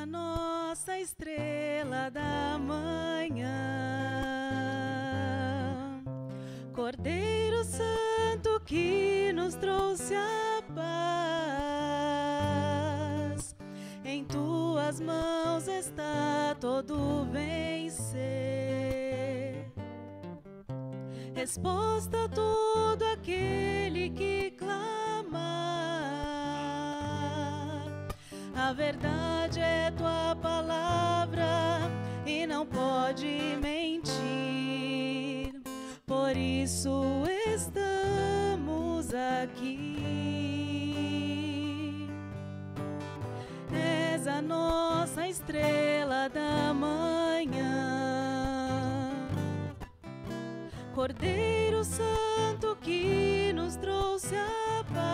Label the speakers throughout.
Speaker 1: a nossa estrela da manhã, Cordeiro Santo que nos trouxe a paz. Em tuas mãos está todo vencer, resposta a todo aquele que clamar. A verdade é tua palavra e não pode mentir, por isso estamos aqui. És a nossa estrela da manhã, Cordeiro Santo que nos trouxe a paz.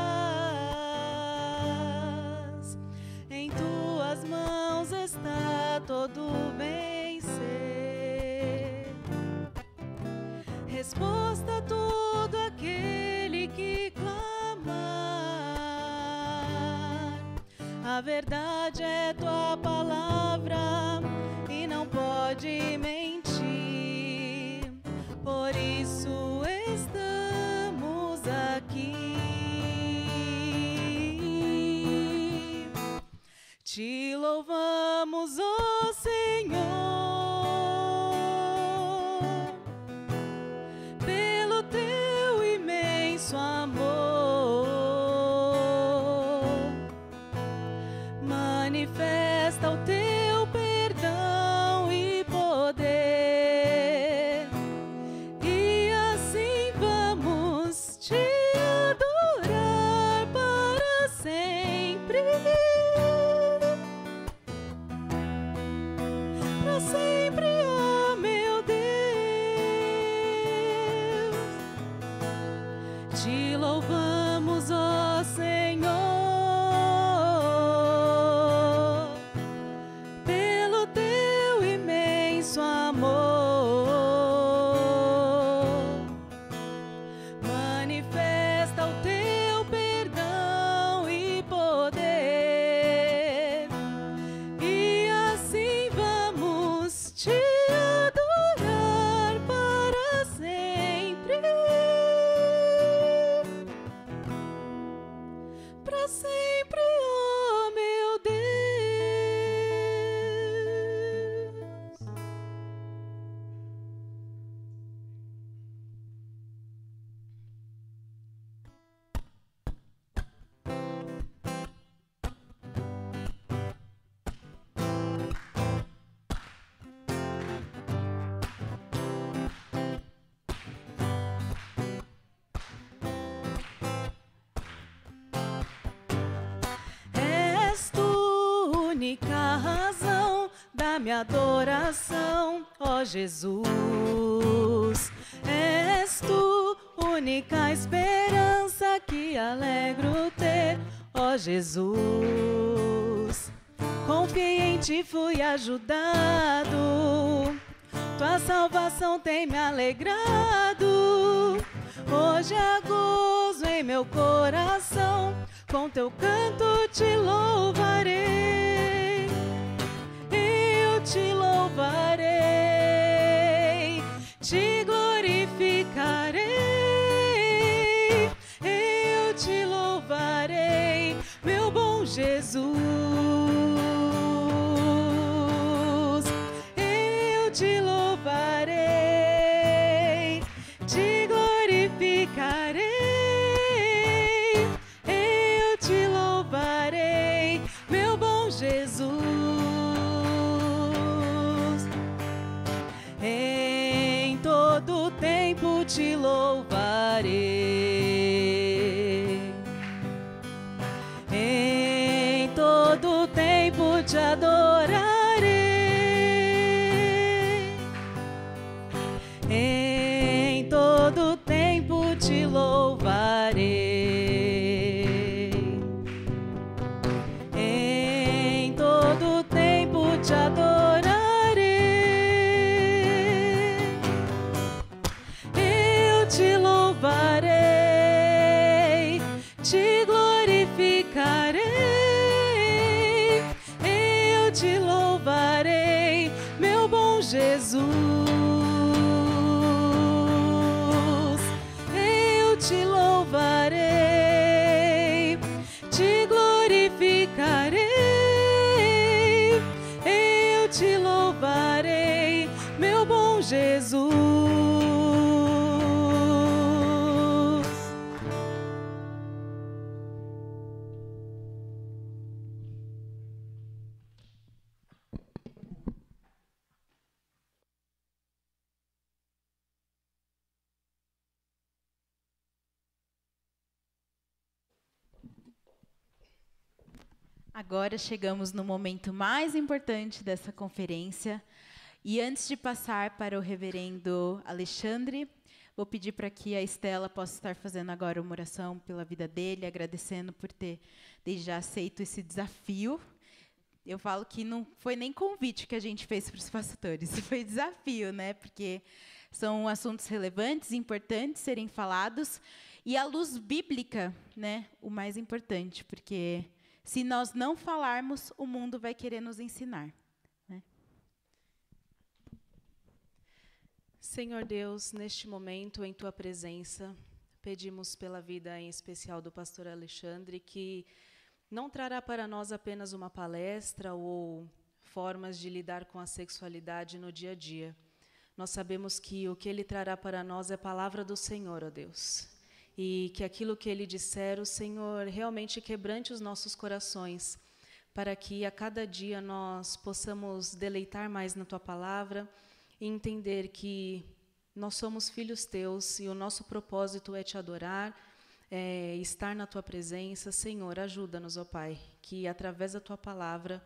Speaker 1: Em tuas mãos está todo vencer, resposta a todo aquele que clamar. A verdade é tua palavra e não pode mentir, por isso estamos aqui. Te louvamos, ó Senhor, pelo teu imenso amor. Manifesta o teu perdão e poder, e assim vamos te adorar para sempre. Para sempre, ó meu Deus, te louvamos, ó Senhor, pelo teu imenso amor. Manifesta o teu perdão e poder, e assim vamos te adorar para sempre. Para sempre, ó meu Deus. És tu única razão da minha adoração, ó Jesus. És tu única esperança que alegro ter, ó Jesus. Confiei em ti, fui ajudado, tua salvação tem me alegrado. Hoje há gozo em meu coração, com teu canto te louvarei. Eu te louvarei, te glorificarei. Eu te louvarei, meu bom Jesus. Eu te louvarei, te glorificarei. Eu te louvarei, meu bom Jesus. Em todo tempo te louvarei, em todo tempo te adorarei, em todo tempo te louvarei, em todo tempo te adorarei. Eu te louvarei, te glorificarei. Eu te Agora chegamos no momento mais importante dessa conferência. E antes de passar para o reverendo Alexandre, vou pedir para que a Estela possa estar fazendo agora uma oração pela vida dele, agradecendo por ter desde já aceito esse desafio. Eu falo que não foi nem convite que a gente fez para os pastores, foi desafio, né? Porque são assuntos relevantes, importantes serem falados, e a luz bíblica, né? O mais importante, porque se nós não falarmos, o mundo vai querer nos ensinar, né?
Speaker 2: Senhor Deus, neste momento, em Tua presença, pedimos pela vida em especial do pastor Alexandre, que não trará para nós apenas uma palestra ou formas de lidar com a sexualidade no dia a dia. Nós sabemos que o que ele trará para nós é a palavra do Senhor, ó Deus. E que aquilo que ele disser, o Senhor realmente quebrante os nossos corações, para que a cada dia nós possamos deleitar mais na Tua palavra e entender que nós somos filhos Teus e o nosso propósito é Te adorar, estar na Tua presença. Senhor, ajuda-nos, ó Pai, que através da Tua palavra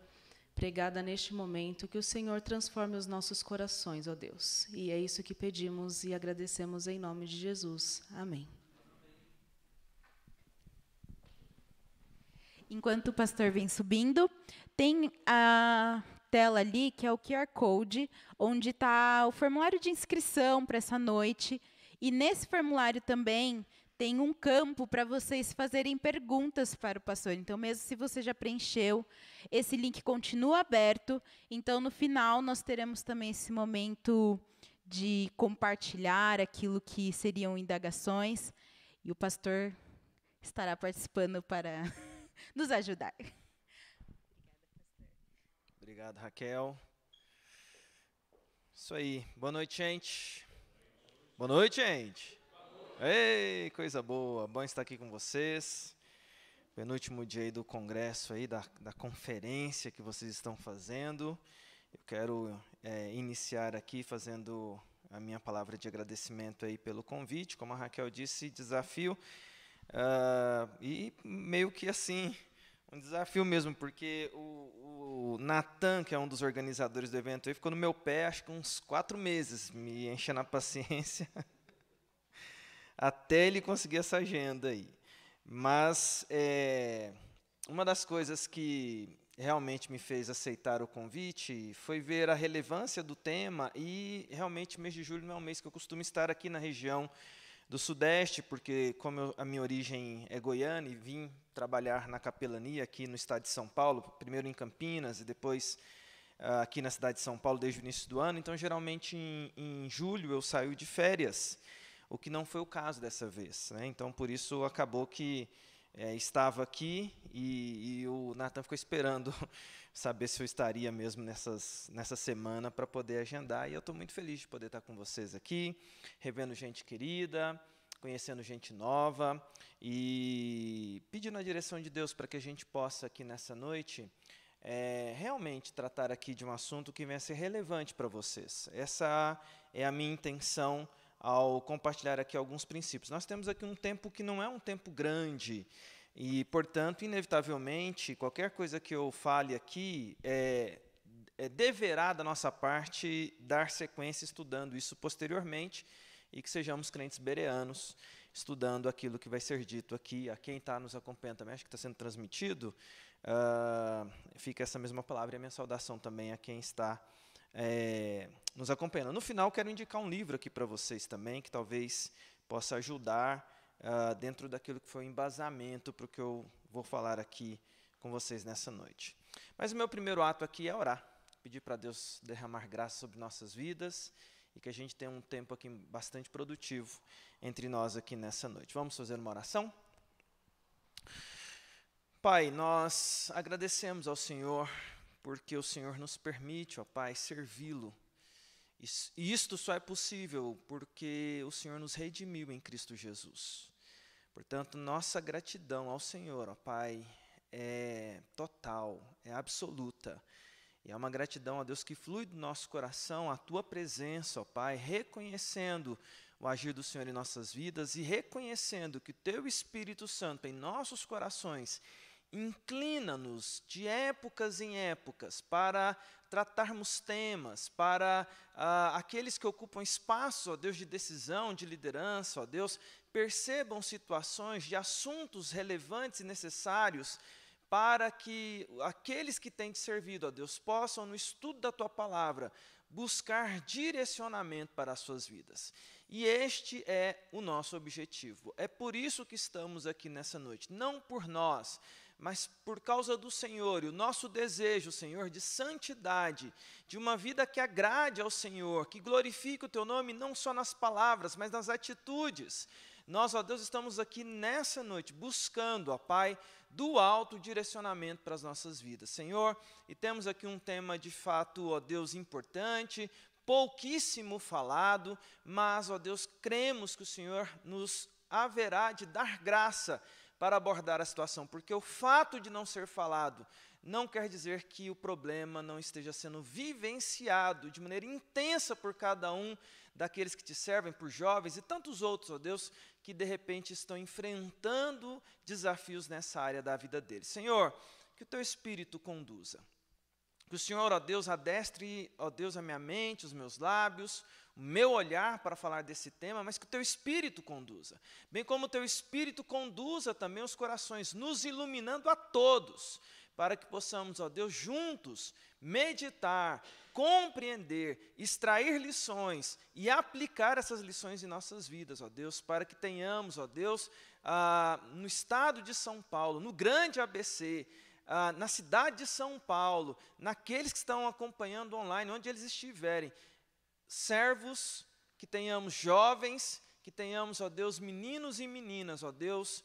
Speaker 2: pregada neste momento, que o Senhor transforme os nossos corações, ó Deus. E é isso que pedimos e agradecemos em nome de Jesus. Amém.
Speaker 1: Enquanto o pastor vem subindo, tem a tela ali, que é o QR Code, onde está o formulário de inscrição para essa noite. E nesse formulário também tem um campo para vocês fazerem perguntas para o pastor. Então, mesmo se você já preencheu, esse link continua aberto. Então, no final, nós teremos também esse momento de compartilhar aquilo que seriam indagações. E o pastor estará participando para nos ajudar.
Speaker 3: Obrigado, Raquel. Isso aí. Boa noite, gente. Boa noite, gente. Ei, coisa boa. Bom estar aqui com vocês. Penúltimo dia aí do congresso, aí, da conferência que vocês estão fazendo. Eu quero iniciar aqui fazendo a minha palavra de agradecimento aí pelo convite. Como a Raquel disse, desafio. E meio que assim, um desafio mesmo, porque o Natan, que é um dos organizadores do evento, ele ficou no meu pé, acho que uns 4 meses, me enchendo a paciência, até ele conseguir essa agenda aí. Mas uma das coisas que realmente me fez aceitar o convite foi ver a relevância do tema, e realmente o mês de julho não é um mês que eu costumo estar aqui na região do Sudeste, porque como a minha origem é goiana e vim trabalhar na capelania aqui no estado de São Paulo, primeiro em Campinas e depois aqui na cidade de São Paulo desde o início do ano, então geralmente em julho eu saio de férias, o que não foi o caso dessa vez, né? Então por isso acabou que estava aqui e o Natan ficou esperando saber se eu estaria mesmo nessa semana para poder agendar. E eu estou muito feliz de poder estar com vocês aqui, revendo gente querida, conhecendo gente nova e pedindo a direção de Deus para que a gente possa aqui nessa noite realmente tratar aqui de um assunto que venha a ser relevante para vocês. Essa é a minha intenção ao compartilhar aqui alguns princípios. Nós temos aqui um tempo que não é um tempo grande e, portanto, inevitavelmente, qualquer coisa que eu fale aqui deverá, da nossa parte, dar sequência estudando isso posteriormente e que sejamos crentes bereanos, estudando aquilo que vai ser dito aqui. A quem está nos acompanhando também, acho que está sendo transmitido, fica essa mesma palavra e a minha saudação também a quem está nos acompanhando. No final, quero indicar um livro aqui para vocês também, que talvez possa ajudar dentro daquilo que foi o embasamento para o que eu vou falar aqui com vocês nessa noite. Mas o meu primeiro ato aqui é orar, pedir para Deus derramar graça sobre nossas vidas e que a gente tenha um tempo aqui bastante produtivo entre nós aqui nessa noite. Vamos fazer uma oração? Pai, nós agradecemos ao Senhor porque o Senhor nos permite, ó Pai, servi-lo. E isto só é possível porque o Senhor nos redimiu em Cristo Jesus. Portanto, nossa gratidão ao Senhor, ó Pai, é total, é absoluta. E é uma gratidão a Deus que flui do nosso coração, a Tua presença, ó Pai, reconhecendo o agir do Senhor em nossas vidas e reconhecendo que o Teu Espírito Santo em nossos corações inclina-nos de épocas em épocas para tratarmos temas, para aqueles que ocupam espaço, ó Deus, de decisão, de liderança, ó Deus, percebam situações de assuntos relevantes e necessários para que aqueles que têm te servido, ó Deus, possam, no estudo da Tua Palavra, buscar direcionamento para as suas vidas. E este é o nosso objetivo. É por isso que estamos aqui nessa noite. Não por nós, mas por causa do Senhor. E o nosso desejo, Senhor, de santidade, de uma vida que agrade ao Senhor, que glorifique o Teu nome, não só nas palavras, mas nas atitudes. Nós, ó Deus, estamos aqui nessa noite buscando, ó Pai, do alto direcionamento para as nossas vidas, Senhor, e temos aqui um tema de fato, ó Deus, importante, pouquíssimo falado, mas, ó Deus, cremos que o Senhor nos haverá de dar graça para abordar a situação, porque o fato de não ser falado não quer dizer que o problema não esteja sendo vivenciado de maneira intensa por cada um daqueles que te servem, por jovens e tantos outros, ó Deus, que de repente estão enfrentando desafios nessa área da vida deles. Senhor, que o Teu Espírito conduza. Que o Senhor, ó Deus, adestre, ó Deus, a minha mente, os meus lábios, o meu olhar para falar desse tema, mas que o Teu Espírito conduza. Bem como o Teu Espírito conduza também os corações, nos iluminando a todos, para que possamos, ó Deus, juntos meditar, compreender, extrair lições e aplicar essas lições em nossas vidas, ó Deus, para que tenhamos, ó Deus, no estado de São Paulo, no grande ABC, na cidade de São Paulo, naqueles que estão acompanhando online, onde eles estiverem, servos, que tenhamos jovens, que tenhamos, ó Deus, meninos e meninas, ó Deus,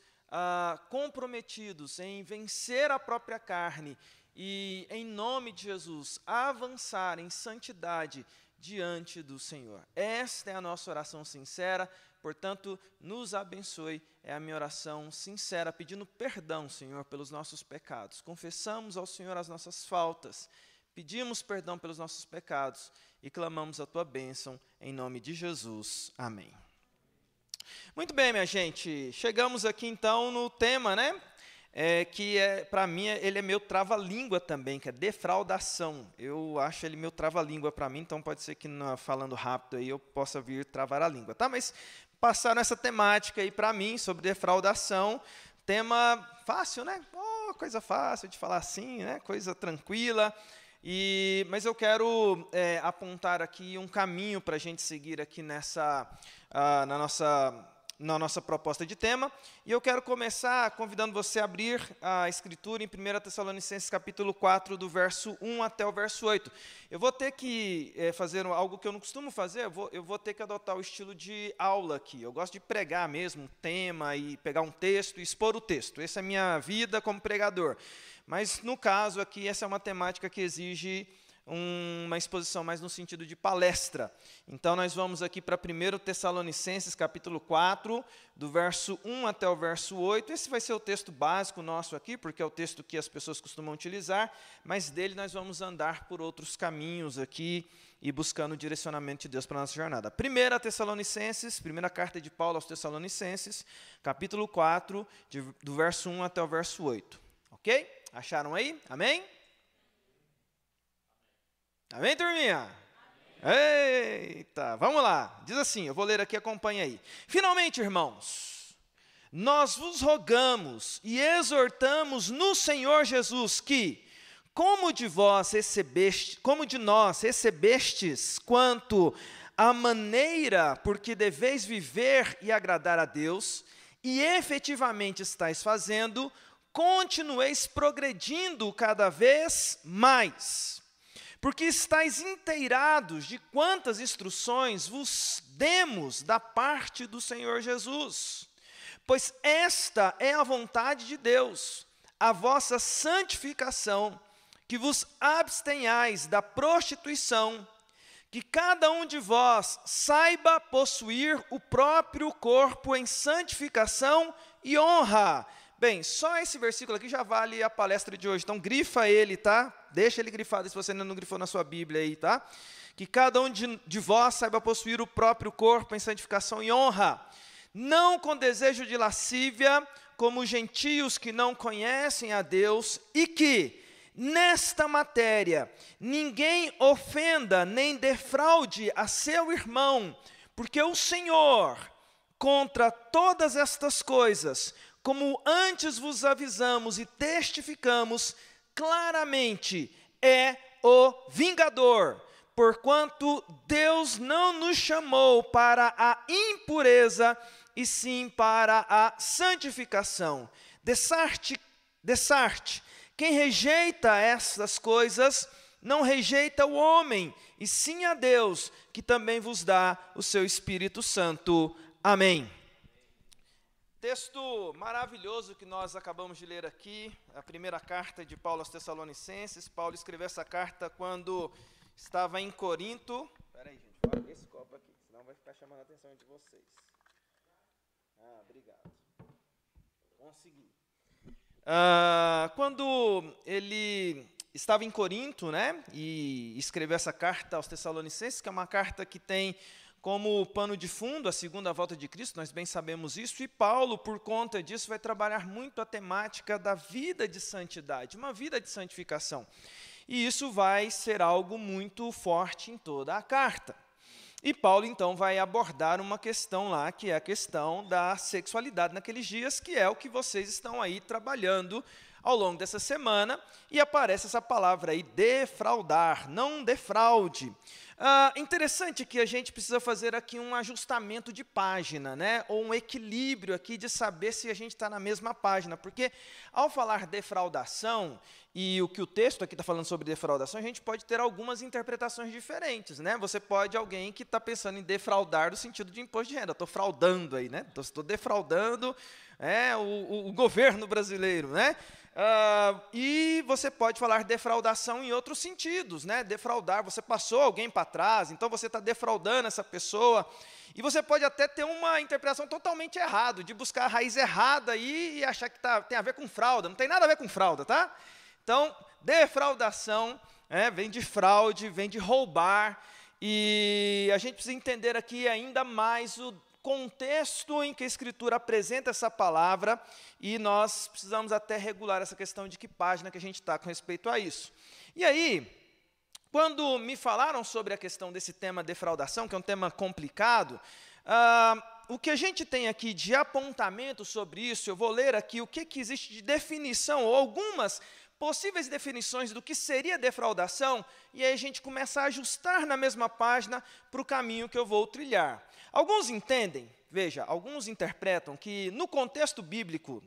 Speaker 3: comprometidos em vencer a própria carne e, em nome de Jesus, avançar em santidade diante do Senhor. Esta é a nossa oração sincera, portanto, nos abençoe, é a minha oração sincera, pedindo perdão, Senhor, pelos nossos pecados. Confessamos ao Senhor as nossas faltas, pedimos perdão pelos nossos pecados e clamamos a Tua bênção, em nome de Jesus. Amém. Muito bem, minha gente, chegamos aqui então no tema, né? Que para mim, ele é meu trava-língua também, que é defraudação. Eu acho ele meu trava-língua para mim, então pode ser que falando rápido aí eu possa vir travar a língua, tá? Mas passaram essa temática aí para mim, sobre defraudação, tema fácil, né? Coisa fácil de falar assim, né? Coisa tranquila. Mas eu quero apontar aqui um caminho para a gente seguir aqui na nossa proposta de tema, e eu quero começar convidando você a abrir a Escritura em 1 Tessalonicenses capítulo 4, do verso 1 até o verso 8. Eu vou ter que fazer algo que eu não costumo fazer, eu vou ter que adotar o estilo de aula aqui. Eu gosto de pregar mesmo um tema e pegar um texto e expor o texto. Essa é a minha vida como pregador. Mas, no caso aqui, essa é uma temática que exige uma exposição mais no sentido de palestra. Então, nós vamos aqui para 1 Tessalonicenses, capítulo 4, do verso 1 até o verso 8. Esse vai ser o texto básico nosso aqui, porque é o texto que as pessoas costumam utilizar, mas dele nós vamos andar por outros caminhos aqui e buscando o direcionamento de Deus para a nossa jornada. 1 Tessalonicenses, primeira carta de Paulo aos Tessalonicenses, capítulo 4, do verso 1 até o verso 8. Ok? Acharam aí? Amém? Amém, turminha? Amém. Eita, vamos lá. Diz assim, eu vou ler aqui, acompanha aí. Finalmente, irmãos, nós vos rogamos e exortamos no Senhor Jesus que, como de nós recebestes quanto à maneira por que deveis viver e agradar a Deus, e efetivamente estáis fazendo, continueis progredindo cada vez mais, porque estáis inteirados de quantas instruções vos demos da parte do Senhor Jesus. Pois esta é a vontade de Deus, a vossa santificação, que vos abstenhais da prostituição, que cada um de vós saiba possuir o próprio corpo em santificação e honra. Bem, só esse versículo aqui já vale a palestra de hoje, então grifa ele, tá? Deixa ele grifado se você ainda não grifou na sua Bíblia aí, tá? Que cada um de vós saiba possuir o próprio corpo em santificação e honra, não com desejo de lascívia, como gentios que não conhecem a Deus, e que, nesta matéria, ninguém ofenda nem defraude a seu irmão, porque o Senhor, contra todas estas coisas, como antes vos avisamos e testificamos, claramente é o vingador, porquanto Deus não nos chamou para a impureza, e sim para a santificação. Dessarte, quem rejeita estas coisas, não rejeita o homem, e sim a Deus, que também vos dá o seu Espírito Santo. Amém. Texto maravilhoso que nós acabamos de ler aqui, a primeira carta de Paulo aos Tessalonicenses. Paulo escreveu essa carta quando estava em Corinto. Espera aí, gente, guarda esse copo aqui, senão vai ficar chamando a atenção de vocês. Obrigado. Consegui. Quando ele estava em Corinto, né, e escreveu essa carta aos Tessalonicenses, que é uma carta que tem como pano de fundo a segunda volta de Cristo, nós bem sabemos isso, e Paulo, por conta disso, vai trabalhar muito a temática da vida de santidade, uma vida de santificação. E isso vai ser algo muito forte em toda a carta. E Paulo, então, vai abordar uma questão lá, que é a questão da sexualidade naqueles dias, que é o que vocês estão aí trabalhando ao longo dessa semana, e aparece essa palavra aí, defraudar, não defraude. Interessante que a gente precisa fazer aqui um ajustamento de página, né? Ou um equilíbrio aqui de saber se a gente está na mesma página, porque ao falar defraudação, e o que o texto aqui está falando sobre defraudação, a gente pode ter algumas interpretações diferentes, né? Você pode, alguém que está pensando em defraudar no sentido de imposto de renda, estou fraudando aí, né? Estou defraudando o governo brasileiro, né? E você pode falar defraudação em outros sentidos, né? Defraudar, você passou alguém para trás, então você está defraudando essa pessoa. E você pode até ter uma interpretação totalmente errada, de buscar a raiz errada aí e achar que tem a ver com fraude. Não tem nada a ver com fraude, tá? Então, defraudação vem de fraude, vem de roubar. E a gente precisa entender aqui ainda mais o contexto em que a Escritura apresenta essa palavra, e nós precisamos até regular essa questão de que página que a gente está com respeito a isso. E aí, quando me falaram sobre a questão desse tema defraudação, que é um tema complicado, o que a gente tem aqui de apontamento sobre isso, eu vou ler aqui o que existe de definição, ou algumas possíveis definições do que seria defraudação, e aí a gente começa a ajustar na mesma página para o caminho que eu vou trilhar. Alguns entendem, veja, alguns interpretam que no contexto bíblico,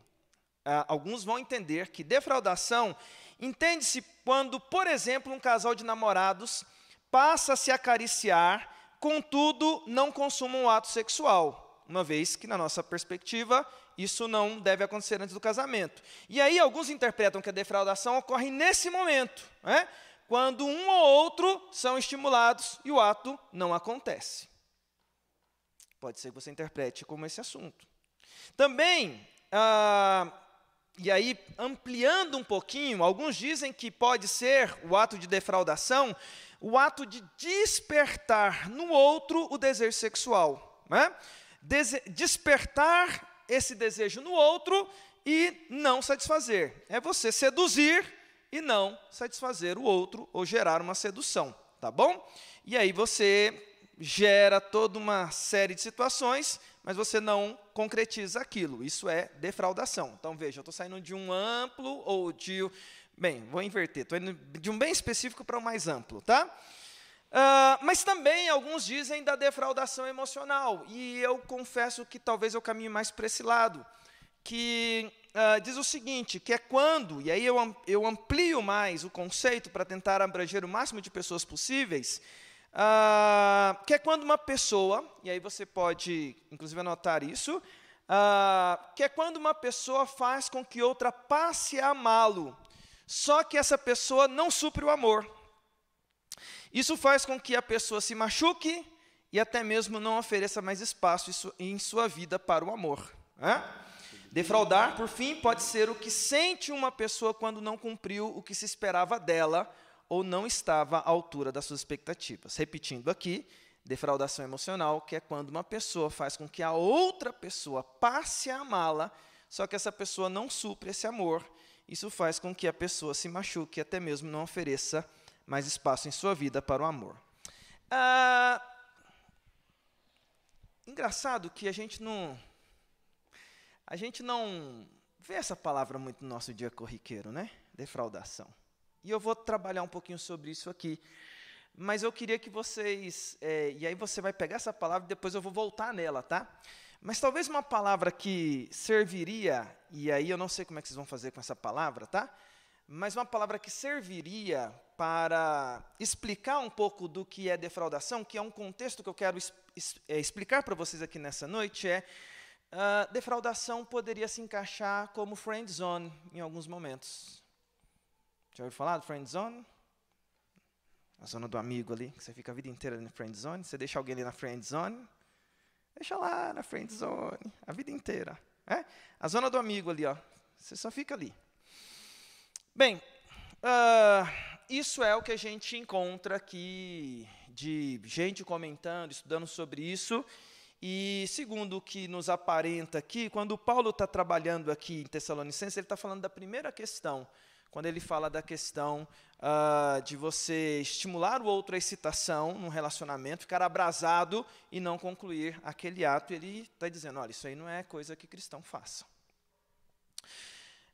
Speaker 3: alguns vão entender que defraudação entende-se quando, por exemplo, um casal de namorados passa a se acariciar, contudo, não consuma um ato sexual, uma vez que, na nossa perspectiva, isso não deve acontecer antes do casamento. E aí alguns interpretam que a defraudação ocorre nesse momento, né? Quando um ou outro são estimulados e o ato não acontece. Pode ser que você interprete como esse assunto. Também, e aí ampliando um pouquinho, alguns dizem que pode ser o ato de defraudação, o ato de despertar no outro o desejo sexual, né? Despertar esse desejo no outro e não satisfazer. É você seduzir e não satisfazer o outro, ou gerar uma sedução, tá bom? E aí você gera toda uma série de situações, mas você não concretiza aquilo. Isso é defraudação. Então, veja, eu estou saindo de um amplo ou de... Bem, vou inverter. Estou indo de um bem específico para o mais amplo, tá? Mas também alguns dizem da defraudação emocional, e eu confesso que talvez eu caminhe mais para esse lado, que diz o seguinte, que é quando, e aí eu amplio mais o conceito para tentar abranger o máximo de pessoas possíveis, que é quando uma pessoa, e aí você pode inclusive anotar isso, que é quando uma pessoa faz com que outra passe a amá-lo, só que essa pessoa não supre o amor. Isso faz com que a pessoa se machuque e até mesmo não ofereça mais espaço em sua vida para o amor. Defraudar, por fim, pode ser o que sente uma pessoa quando não cumpriu o que se esperava dela ou não estava à altura das suas expectativas. Repetindo aqui, defraudação emocional, que é quando uma pessoa faz com que a outra pessoa passe a amá-la, só que essa pessoa não supre esse amor. Isso faz com que a pessoa se machuque e até mesmo não ofereça mais espaço em sua vida para o amor. Engraçado que a gente não vê essa palavra muito no nosso dia corriqueiro, né? Defraudação. E eu vou trabalhar um pouquinho sobre isso aqui. Mas eu queria que vocês... e aí você vai pegar essa palavra e depois eu vou voltar nela, tá? Mas talvez uma palavra que serviria, e aí eu não sei como é que vocês vão fazer com essa palavra, tá? Mas uma palavra que serviria para explicar um pouco do que é defraudação, que é um contexto que eu quero explicar para vocês aqui nessa noite, defraudação poderia se encaixar como friend zone em alguns momentos. Já ouviu falar do friend zone? A zona do amigo ali, que você fica a vida inteira na friend zone, você deixa alguém ali na friend zone, deixa lá na friend zone, a vida inteira. A zona do amigo ali, ó, você só fica ali. Bem, isso é o que a gente encontra aqui de gente comentando, estudando sobre isso. E segundo o que nos aparenta aqui, quando Paulo está trabalhando aqui em Tessalonicenses, ele está falando da primeira questão, quando ele fala da questão de você estimular o outro à excitação num relacionamento, ficar abrasado e não concluir aquele ato. Ele está dizendo, olha, isso aí não é coisa que cristão faça.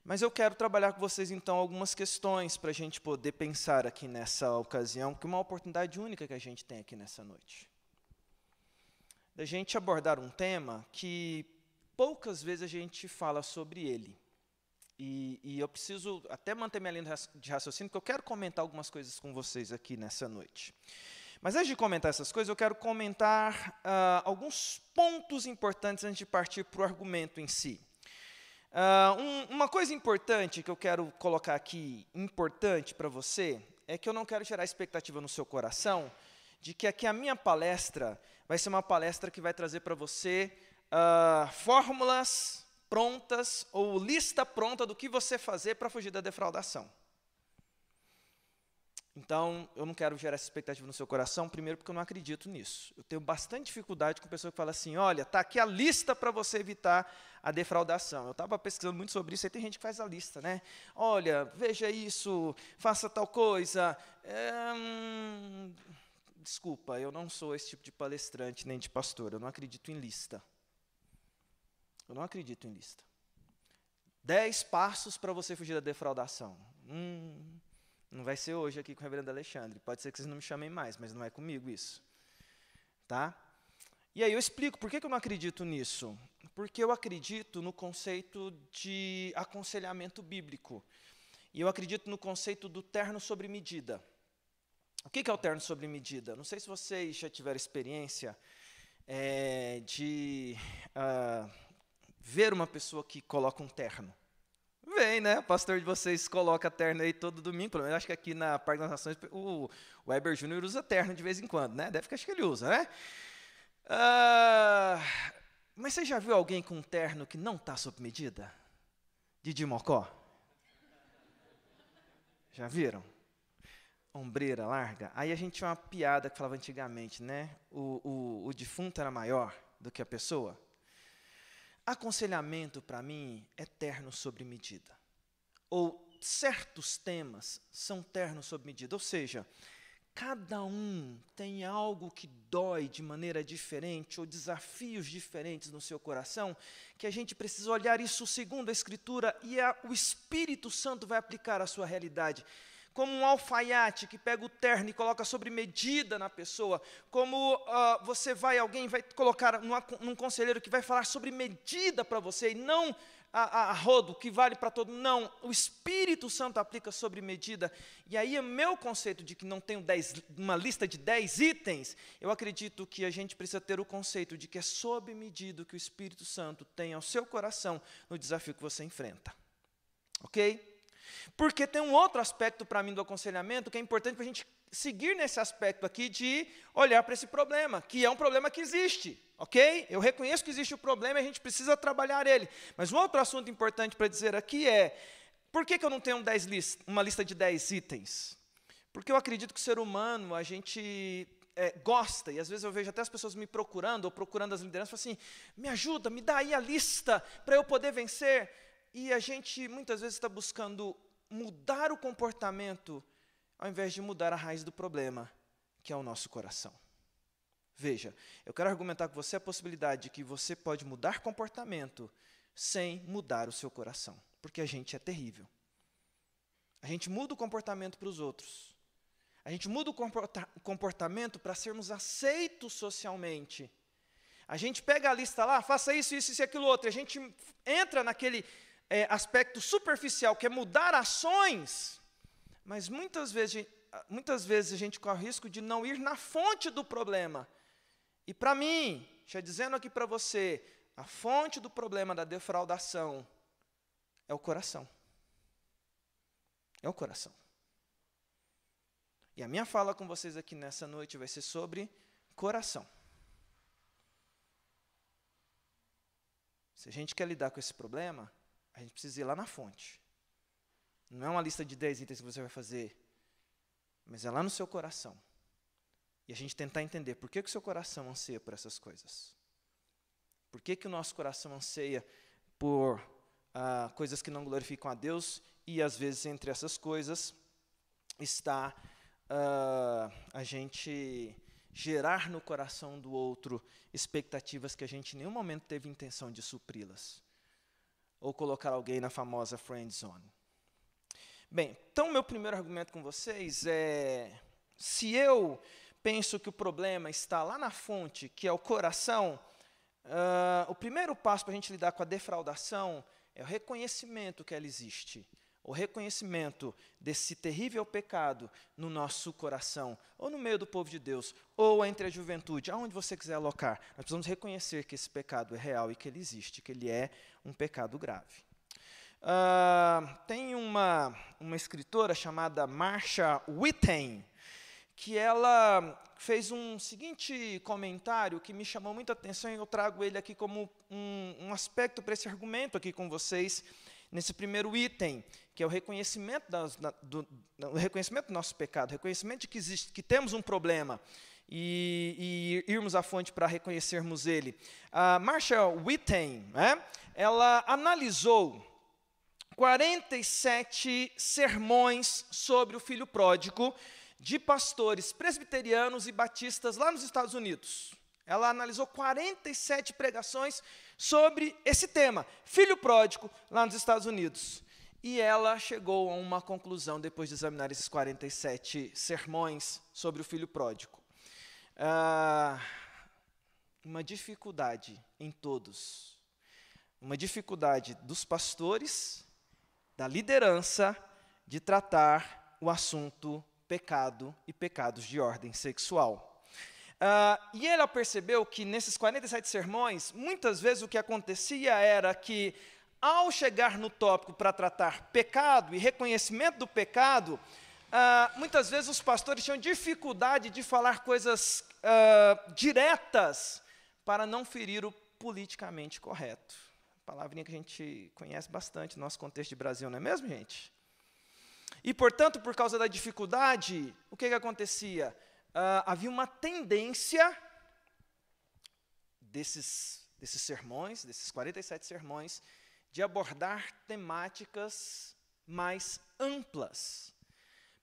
Speaker 3: Mas eu quero trabalhar com vocês, então, algumas questões para a gente poder pensar aqui nessa ocasião, que é uma oportunidade única que a gente tem aqui nessa noite. Da gente abordar um tema que poucas vezes a gente fala sobre ele. E eu preciso até manter minha linha de raciocínio, porque eu quero comentar algumas coisas com vocês aqui nessa noite. Mas antes de comentar essas coisas, eu quero comentar alguns pontos importantes antes de partir para o argumento em si. Uma coisa importante que eu quero colocar aqui, importante para você, é que eu não quero gerar expectativa no seu coração de que aqui a minha palestra vai ser uma palestra que vai trazer para você fórmulas prontas ou lista pronta do que você fazer para fugir da defraudação. Então, eu não quero gerar essa expectativa no seu coração, primeiro porque eu não acredito nisso. Eu tenho bastante dificuldade com pessoa que fala assim, olha, está aqui a lista para você evitar a defraudação. Eu estava pesquisando muito sobre isso, aí tem gente que faz a lista, né? Olha, veja isso, faça tal coisa. Desculpa, eu não sou esse tipo de palestrante nem de pastor, eu não acredito em lista. Eu não acredito em lista. 10 passos para você fugir da defraudação. Não vai ser hoje aqui com o reverendo Alexandre. Pode ser que vocês não me chamem mais, mas não é comigo isso. Tá? E aí eu explico por que eu não acredito nisso. Porque eu acredito no conceito de aconselhamento bíblico. E eu acredito no conceito do terno sobre medida. O que é o terno sobre medida? Não sei se vocês já tiveram experiência de ver uma pessoa que coloca um terno. Vem, né? O pastor de vocês coloca terno aí todo domingo. Pelo menos acho que aqui na Parque das Nações o Weber Júnior usa terno de vez em quando, né? Acho que ele usa, né? Mas você já viu alguém com um terno que não está sob medida? Didi Mocó? Já viram? Ombreira larga. Aí a gente tinha uma piada que falava antigamente, né? O defunto era maior do que a pessoa. Aconselhamento, para mim, é terno sobre medida. Ou certos temas são ternos sob medida. Ou seja, cada um tem algo que dói de maneira diferente, ou desafios diferentes no seu coração, que a gente precisa olhar isso segundo a Escritura, e o Espírito Santo vai aplicar a sua realidade. Como um alfaiate que pega o terno e coloca sobre medida na pessoa, como alguém vai colocar num conselheiro que vai falar sobre medida para você, e não a rodo, que vale para todo mundo. Não, o Espírito Santo aplica sobre medida. E aí o meu conceito de que não tenho uma lista de 10 itens, eu acredito que a gente precisa ter o conceito de que é sob medida que o Espírito Santo tem ao seu coração no desafio que você enfrenta. Ok? Porque tem um outro aspecto para mim do aconselhamento que é importante para a gente seguir nesse aspecto aqui de olhar para esse problema, que é um problema que existe, ok? Eu reconheço que existe o problema e a gente precisa trabalhar ele. Mas um outro assunto importante para dizer aqui é, por que eu não tenho uma lista de 10 itens? Porque eu acredito que o ser humano, a gente gosta, e às vezes eu vejo até as pessoas me procurando, ou procurando as lideranças, falam assim, me ajuda, me dá aí a lista para eu poder vencer. E a gente muitas vezes está buscando mudar o comportamento, ao invés de mudar a raiz do problema, que é o nosso coração. Veja, eu quero argumentar com você a possibilidade de que você pode mudar comportamento sem mudar o seu coração, porque a gente é terrível. A gente muda o comportamento para os outros. A gente muda o comportamento para sermos aceitos socialmente. A gente pega a lista lá, faça isso, isso, isso e aquilo outro. E a gente entra naquele aspecto superficial, que é mudar ações, mas muitas vezes a gente corre o risco de não ir na fonte do problema. E para mim, já dizendo aqui para você, a fonte do problema da defraudação é o coração. É o coração. E a minha fala com vocês aqui nessa noite vai ser sobre coração. Se a gente quer lidar com esse problema, a gente precisa ir lá na fonte. Não é uma lista de 10 itens que você vai fazer, mas é lá no seu coração. E a gente tentar entender por que o seu coração anseia por essas coisas. Por que o nosso coração anseia por coisas que não glorificam a Deus, e às vezes entre essas coisas está a gente gerar no coração do outro expectativas que a gente em nenhum momento teve intenção de supri-las. Ou colocar alguém na famosa friend zone. Bem, então meu primeiro argumento com vocês é, se eu penso que o problema está lá na fonte, que é o coração, o primeiro passo para a gente lidar com a defraudação é o reconhecimento que ela existe. O reconhecimento desse terrível pecado no nosso coração, ou no meio do povo de Deus, ou entre a juventude, aonde você quiser alocar. Nós precisamos reconhecer que esse pecado é real e que ele existe, que ele é um pecado grave. Tem uma escritora chamada Marsha Whitten, que ela fez um seguinte comentário que me chamou muita atenção, e eu trago ele aqui como um aspecto para esse argumento aqui com vocês, nesse primeiro item, que é o reconhecimento do nosso pecado, reconhecimento de que temos um problema, e irmos à fonte para reconhecermos ele. A Marsha Whitten, ela analisou 47 sermões sobre o filho pródigo de pastores presbiterianos e batistas lá nos Estados Unidos. Ela analisou 47 pregações sobre esse tema, filho pródigo, lá nos Estados Unidos. E ela chegou a uma conclusão, depois de examinar esses 47 sermões sobre o filho pródigo. Uma dificuldade em todos. Uma dificuldade dos pastores, da liderança, de tratar o assunto pecado e pecados de ordem sexual. E ela percebeu que nesses 47 sermões, muitas vezes o que acontecia era que, ao chegar no tópico para tratar pecado e reconhecimento do pecado, muitas vezes os pastores tinham dificuldade de falar coisas diretas para não ferir o politicamente correto. Palavrinha que a gente conhece bastante no nosso contexto de Brasil, não é mesmo, gente? E, portanto, por causa da dificuldade, o que acontecia? Havia uma tendência desses sermões, desses 47 sermões, de abordar temáticas mais amplas,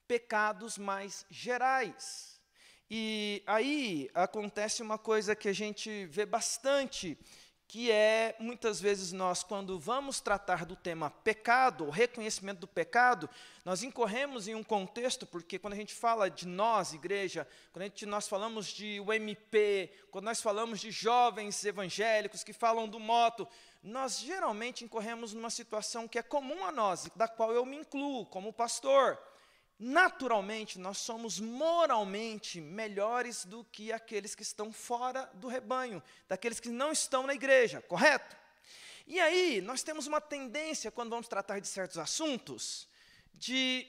Speaker 3: pecados mais gerais. E aí acontece uma coisa que a gente vê bastante, que é, muitas vezes, nós, quando vamos tratar do tema pecado, o reconhecimento do pecado, nós incorremos em um contexto, porque quando a gente fala de nós, igreja, quando nós falamos de UMP, quando nós falamos de jovens evangélicos que falam do moto, nós geralmente incorremos numa situação que é comum a nós, da qual eu me incluo como pastor. Naturalmente, nós somos moralmente melhores do que aqueles que estão fora do rebanho, daqueles que não estão na igreja, correto? E aí, nós temos uma tendência, quando vamos tratar de certos assuntos, de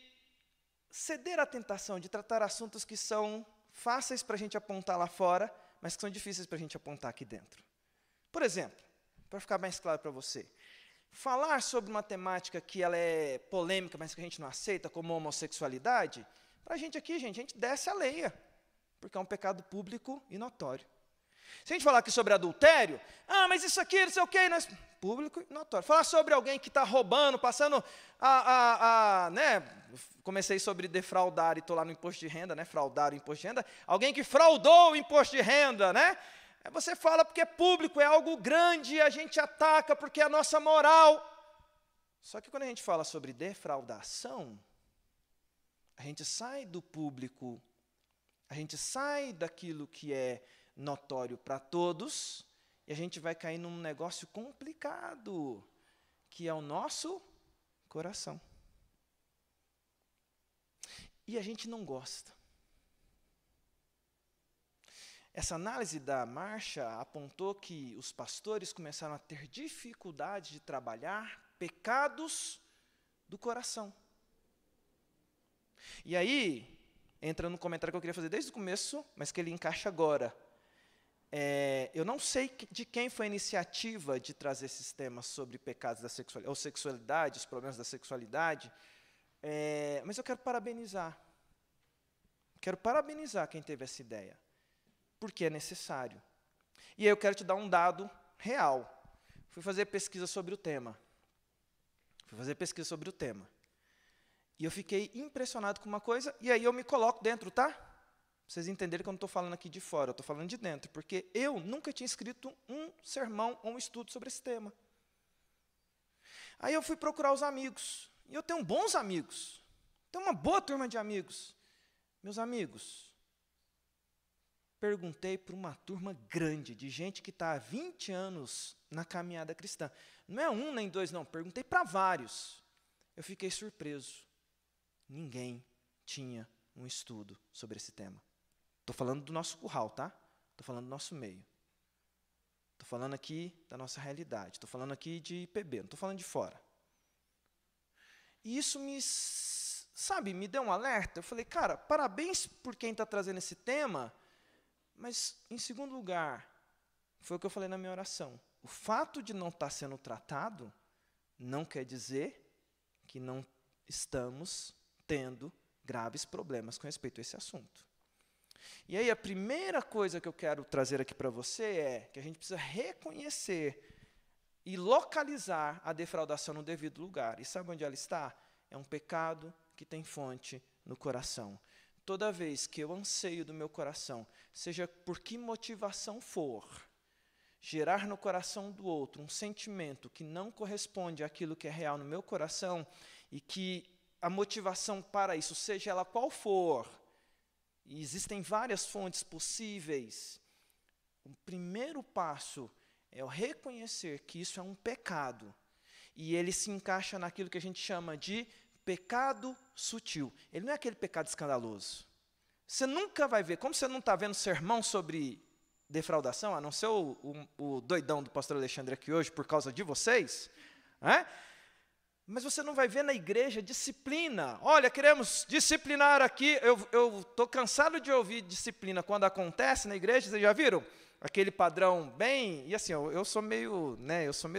Speaker 3: ceder à tentação, de tratar assuntos que são fáceis para a gente apontar lá fora, mas que são difíceis para a gente apontar aqui dentro. Por exemplo, para ficar mais claro para você, falar sobre uma temática que ela é polêmica, mas que a gente não aceita, como a homossexualidade, para a gente aqui, a gente desce a lenha. porque é um pecado público e notório. Se a gente falar aqui sobre adultério, mas isso aqui, não sei o quê, nós, público e notório. Falar sobre alguém que está roubando, passando né, comecei sobre defraudar e estou lá no imposto de renda, né, fraudar o imposto de renda, alguém que fraudou o imposto de renda, né, você fala porque é público, é algo grande, a gente ataca porque é a nossa moral. Só que quando a gente fala sobre defraudação, a gente sai do público, a gente sai daquilo que é notório para todos, e a gente vai cair num negócio complicado, que é o nosso coração. E a gente não gosta. Essa análise da marcha apontou que os pastores começaram a ter dificuldade de trabalhar pecados do coração. E aí, entra no comentário que eu queria fazer desde o começo, mas que ele encaixa agora. Eu não sei de quem foi a iniciativa de trazer esses temas sobre pecados da sexualidade, ou sexualidade, os problemas da sexualidade, mas eu quero parabenizar. Quero parabenizar quem teve essa ideia, porque é necessário. E aí eu quero te dar um dado real. Fui fazer pesquisa sobre o tema. E eu fiquei impressionado com uma coisa, e aí eu me coloco dentro, tá? Pra vocês entenderem que eu não estou falando aqui de fora, eu estou falando de dentro, porque eu nunca tinha escrito um sermão ou um estudo sobre esse tema. Aí eu fui procurar os amigos, e eu tenho bons amigos, tenho uma boa turma de amigos. Meus amigos, perguntei para uma turma grande, de gente que está há 20 anos na caminhada cristã. Não é um nem dois, não, perguntei para vários. Eu fiquei surpreso. Ninguém tinha um estudo sobre esse tema. Estou falando do nosso curral, tá? Estou falando do nosso meio. Estou falando aqui da nossa realidade. Estou falando aqui de IPB, não estou falando de fora. E isso me deu um alerta. Eu falei, cara, parabéns por quem está trazendo esse tema, mas, em segundo lugar, foi o que eu falei na minha oração. O fato de não estar sendo tratado não quer dizer que não estamos tendo graves problemas com respeito a esse assunto. E aí a primeira coisa que eu quero trazer aqui para você é que a gente precisa reconhecer e localizar a defraudação no devido lugar. E sabe onde ela está? É um pecado que tem fonte no coração. Toda vez que eu anseio do meu coração, seja por que motivação for, gerar no coração do outro um sentimento que não corresponde àquilo que é real no meu coração, e que a motivação para isso, seja ela qual for, e existem várias fontes possíveis, o primeiro passo é eu reconhecer que isso é um pecado, e ele se encaixa naquilo que a gente chama de pecado sutil. Ele não é aquele pecado escandaloso. Você nunca vai ver, como você não está vendo sermão sobre defraudação, a não ser o doidão do pastor Alexandre aqui hoje, por causa de vocês, mas você não vai ver na igreja disciplina. Olha, queremos disciplinar aqui. Eu estou cansado de ouvir disciplina quando acontece na igreja. Vocês já viram? Aquele padrão bem... E assim, eu sou meio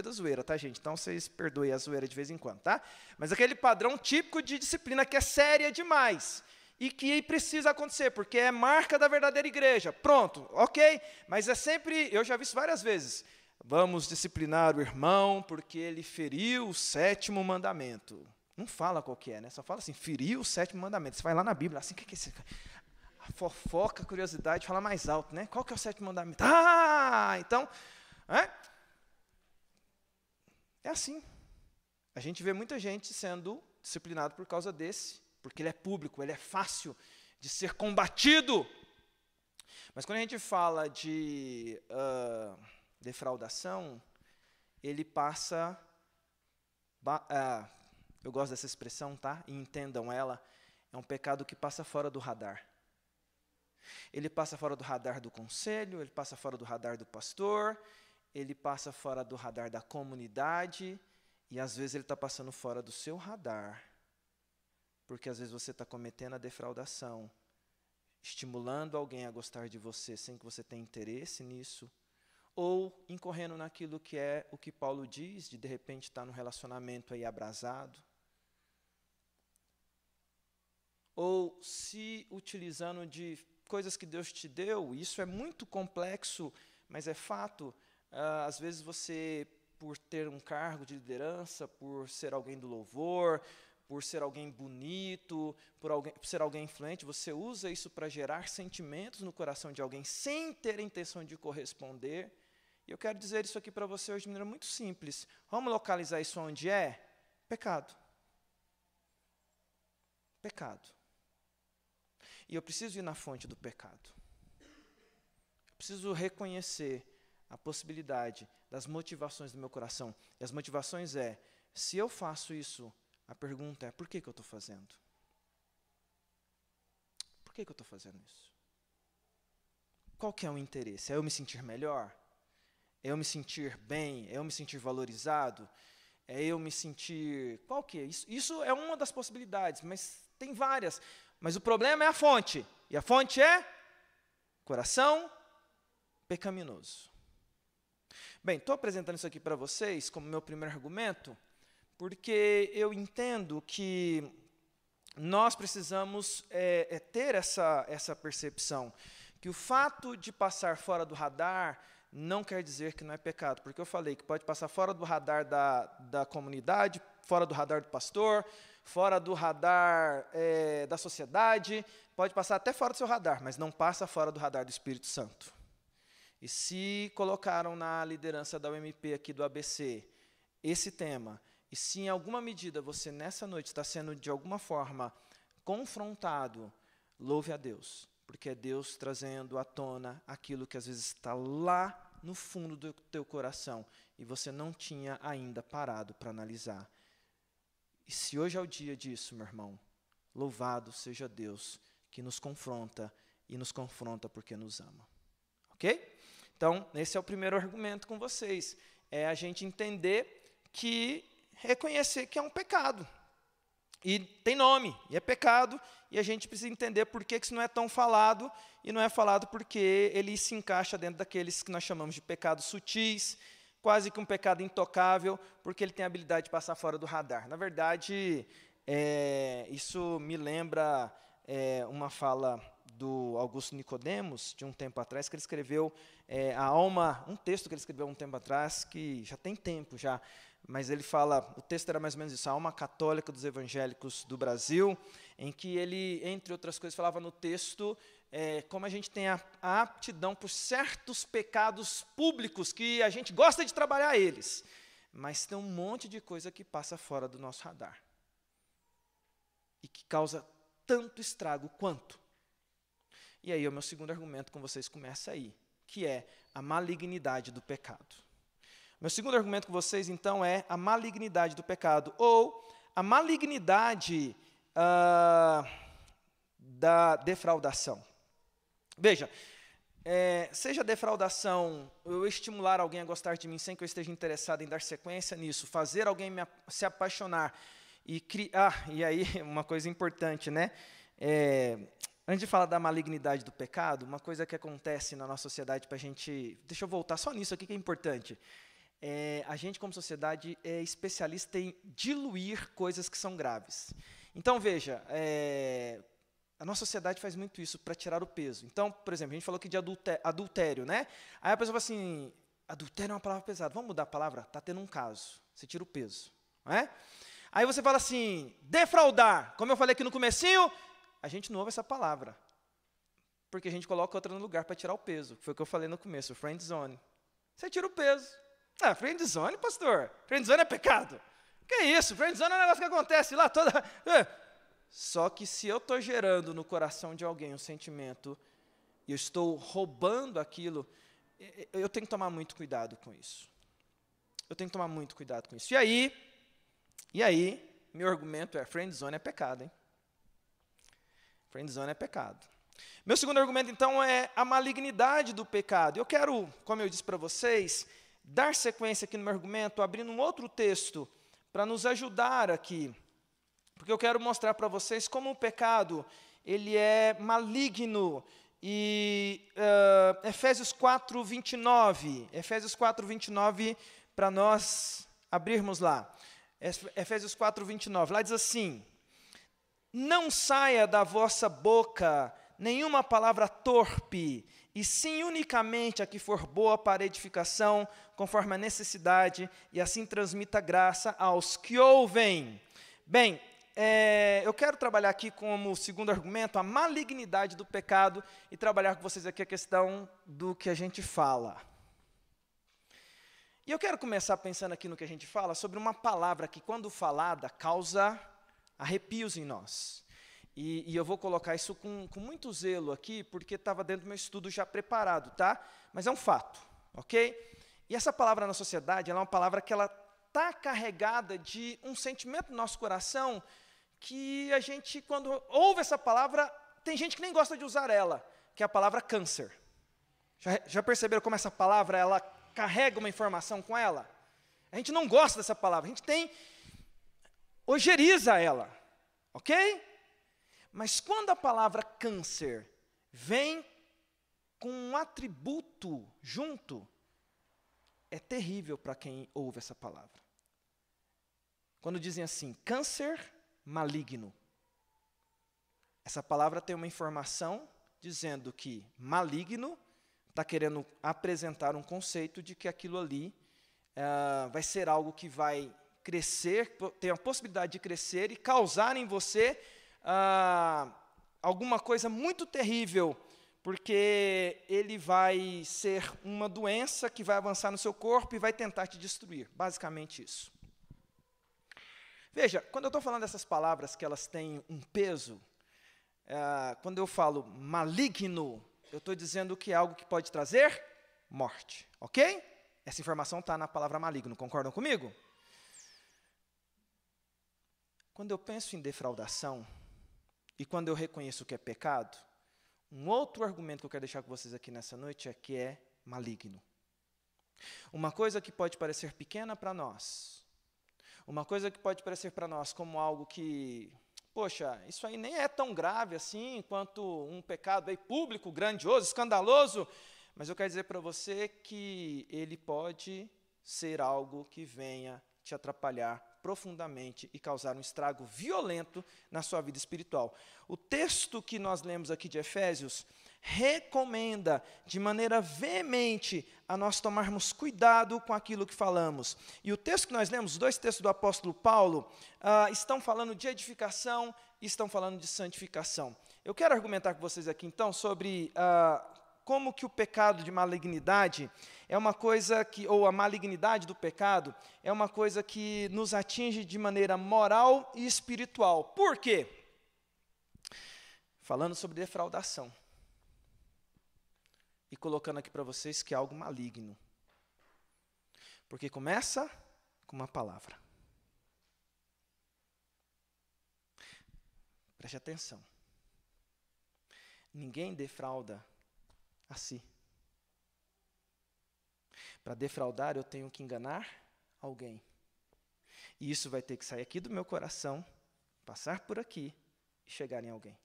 Speaker 3: da zoeira, tá, gente? Então, vocês perdoem a zoeira de vez em quando, tá? Mas aquele padrão típico de disciplina que é séria demais e que precisa acontecer, porque é marca da verdadeira igreja. Pronto, ok? Mas é sempre... Eu já vi isso várias vezes. Vamos disciplinar o irmão porque ele feriu o 7º mandamento. Não fala qual que é, né? Só fala assim, feriu o 7º mandamento. Você vai lá na Bíblia, assim, o que é isso? A fofoca, a curiosidade, fala mais alto, né? Qual que é o 7º mandamento? Então, é assim. A gente vê muita gente sendo disciplinado por causa desse, porque ele é público, ele é fácil de ser combatido. Mas quando a gente fala de defraudação, ele passa... eu gosto dessa expressão, tá? E entendam ela. É um pecado que passa fora do radar. Ele passa fora do radar do conselho, ele passa fora do radar do pastor, ele passa fora do radar da comunidade, e às vezes ele está passando fora do seu radar, porque às vezes você está cometendo a defraudação, estimulando alguém a gostar de você sem que você tenha interesse nisso, ou incorrendo naquilo que é o que Paulo diz, de repente estar num relacionamento aí abrasado, ou se utilizando de coisas que Deus te deu, isso é muito complexo, mas é fato. Às vezes você, por ter um cargo de liderança, por ser alguém do louvor, por ser alguém bonito, por ser alguém influente, você usa isso para gerar sentimentos no coração de alguém sem ter a intenção de corresponder. E eu quero dizer isso aqui para você hoje de maneira muito simples. Vamos localizar isso onde é? Pecado. Pecado. E eu preciso ir na fonte do pecado. Eu preciso reconhecer a possibilidade das motivações do meu coração. E as motivações se eu faço isso, a pergunta é, por que eu estou fazendo? Por que eu estou fazendo isso? Qual que é o interesse? É eu me sentir melhor? É eu me sentir bem? É eu me sentir valorizado? É eu me sentir... Qual que é? Isso é uma das possibilidades, mas tem várias. Mas o problema é a fonte. E a fonte é coração pecaminoso. Bem, estou apresentando isso aqui para vocês como meu primeiro argumento, porque eu entendo que nós precisamos ter essa percepção, que o fato de passar fora do radar não quer dizer que não é pecado, porque eu falei que pode passar fora do radar da comunidade, fora do radar do pastor, fora do radar da sociedade, pode passar até fora do seu radar, mas não passa fora do radar do Espírito Santo. E se colocaram na liderança da UMP aqui do ABC esse tema, e se em alguma medida você nessa noite está sendo de alguma forma confrontado, louve a Deus, porque é Deus trazendo à tona aquilo que às vezes está lá no fundo do teu coração e você não tinha ainda parado para analisar. E se hoje é o dia disso, meu irmão, louvado seja Deus que nos confronta e nos confronta porque nos ama. Ok? Então, esse é o primeiro argumento com vocês. É a gente entender que, reconhecer que é um pecado. E tem nome, e é pecado, e a gente precisa entender por que isso não é tão falado, e não é falado porque ele se encaixa dentro daqueles que nós chamamos de pecados sutis, quase que um pecado intocável, porque ele tem a habilidade de passar fora do radar. Na verdade, isso me lembra uma fala do Augusto Nicodemos, de um tempo atrás, que ele escreveu um texto que ele escreveu um tempo atrás, que já tem tempo já, mas ele fala, o texto era mais ou menos isso, a alma católica dos evangélicos do Brasil, em que ele, entre outras coisas, falava no texto como a gente tem a aptidão por certos pecados públicos, que a gente gosta de trabalhar eles, mas tem um monte de coisa que passa fora do nosso radar, e que causa tanto estrago quanto. E aí o meu segundo argumento com vocês começa aí, que é a malignidade do pecado. Meu segundo argumento com vocês, então, é a malignidade do pecado, ou a malignidade da defraudação. Veja, seja defraudação, eu estimular alguém a gostar de mim sem que eu esteja interessado em dar sequência nisso, fazer alguém se apaixonar e criar, e aí uma coisa importante, né? Antes de falar da malignidade do pecado, uma coisa que acontece na nossa sociedade para a gente... Deixa eu voltar só nisso aqui que é importante. A gente, como sociedade, é especialista em diluir coisas que são graves. Então, veja, a nossa sociedade faz muito isso para tirar o peso. Então, por exemplo, a gente falou aqui de adultério, né? Aí a pessoa fala assim, adultério é uma palavra pesada, vamos mudar a palavra? Está tendo um caso, você tira o peso, não é? Aí você fala assim, defraudar, como eu falei aqui no comecinho, a gente não ouve essa palavra, porque a gente coloca outra no lugar para tirar o peso. Foi o que eu falei no começo, friend zone. Você tira o peso. Friend zone, pastor? Friend zone é pecado? Que isso? Friend zone é um negócio que acontece lá toda... Só que se eu estou gerando no coração de alguém um sentimento, e eu estou roubando aquilo, eu tenho que tomar muito cuidado com isso. Eu tenho que tomar muito cuidado com isso. E aí, meu argumento é, friend zone é pecado, hein? Friend zone é pecado. Meu segundo argumento, então, é a malignidade do pecado. Eu quero, como eu disse para vocês, dar sequência aqui no meu argumento, abrindo um outro texto para nos ajudar aqui. Porque eu quero mostrar para vocês como o pecado ele é maligno. E Efésios 4:29. Efésios 4:29, para nós abrirmos lá. Efésios 4:29. Lá diz assim: não saia da vossa boca nenhuma palavra torpe, e sim unicamente a que for boa para edificação, conforme a necessidade, e assim transmita graça aos que ouvem. Bem, eu quero trabalhar aqui como segundo argumento a malignidade do pecado e trabalhar com vocês aqui a questão do que a gente fala. E eu quero começar pensando aqui no que a gente fala sobre uma palavra que, quando falada, causa arrepios em nós. E eu vou colocar isso com muito zelo aqui, porque estava dentro do meu estudo já preparado, tá? Mas é um fato, ok? E essa palavra na sociedade, ela é uma palavra que ela está carregada de um sentimento no nosso coração que a gente, quando ouve essa palavra, tem gente que nem gosta de usar ela, que é a palavra câncer. Já perceberam como essa palavra, ela carrega uma informação com ela? A gente não gosta dessa palavra, a gente ojeriza ela, ok? Mas quando a palavra câncer vem com um atributo junto, é terrível para quem ouve essa palavra. Quando dizem assim, câncer maligno, essa palavra tem uma informação dizendo que maligno está querendo apresentar um conceito de que aquilo ali vai ser algo que vai crescer, tem a possibilidade de crescer e causar em você alguma coisa muito terrível, porque ele vai ser uma doença que vai avançar no seu corpo e vai tentar te destruir. Basicamente isso. Veja, quando eu estou falando dessas palavras que elas têm um peso, quando eu falo maligno, eu estou dizendo que é algo que pode trazer morte, ok? Essa informação está na palavra maligno, concordam comigo? Quando eu penso em defraudação, e quando eu reconheço que é pecado, um outro argumento que eu quero deixar com vocês aqui nessa noite é que é maligno. Uma coisa que pode parecer pequena para nós, uma coisa que pode parecer para nós como algo que, poxa, isso aí nem é tão grave assim, quanto um pecado aí público, grandioso, escandaloso, mas eu quero dizer para você que ele pode ser algo que venha te atrapalhar profundamente e causar um estrago violento na sua vida espiritual. O texto que nós lemos aqui de Efésios recomenda de maneira veemente a nós tomarmos cuidado com aquilo que falamos. E o texto que nós lemos, os dois textos do apóstolo Paulo, estão falando de edificação e estão falando de santificação. Eu quero argumentar com vocês aqui então sobre como que o pecado de malignidade é uma coisa que, ou a malignidade do pecado, é uma coisa que nos atinge de maneira moral e espiritual. Por quê? Falando sobre defraudação. E colocando aqui para vocês que é algo maligno. Porque começa com uma palavra. Preste atenção. Ninguém defrauda a si. Para defraudar, eu tenho que enganar alguém. E isso vai ter que sair aqui do meu coração, passar por aqui e chegar em alguém.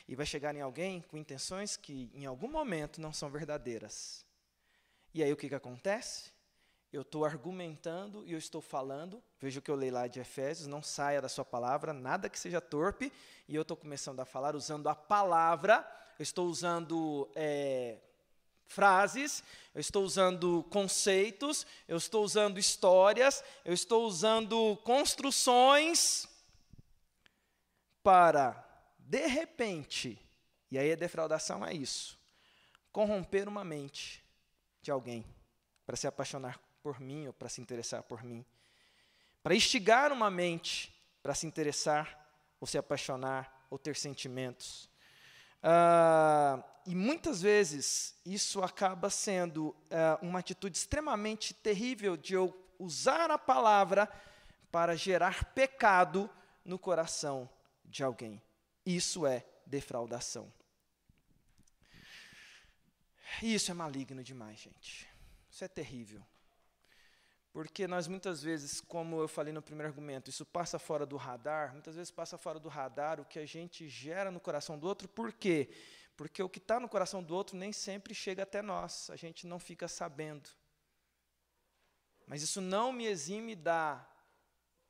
Speaker 3: E vai chegar em alguém com intenções que, em algum momento, não são verdadeiras. E aí, o que acontece? Eu estou argumentando e eu estou falando, veja o que eu leio lá de Efésios, não saia da sua palavra, nada que seja torpe, e eu estou começando a falar usando a palavra, eu estou usando frases, eu estou usando conceitos, eu estou usando histórias, eu estou usando construções para, de repente, e aí a defraudação é isso, corromper uma mente de alguém para se apaixonar por mim ou para se interessar por mim, para instigar uma mente para se interessar ou se apaixonar ou ter sentimentos. E muitas vezes isso acaba sendo uma atitude extremamente terrível de eu usar a palavra para gerar pecado no coração de alguém. Isso é defraudação. E isso é maligno demais, gente. Isso é terrível. Porque nós muitas vezes, como eu falei no primeiro argumento, isso passa fora do radar, muitas vezes passa fora do radar o que a gente gera no coração do outro. Por quê? Porque o que está no coração do outro nem sempre chega até nós, a gente não fica sabendo. Mas isso não me exime da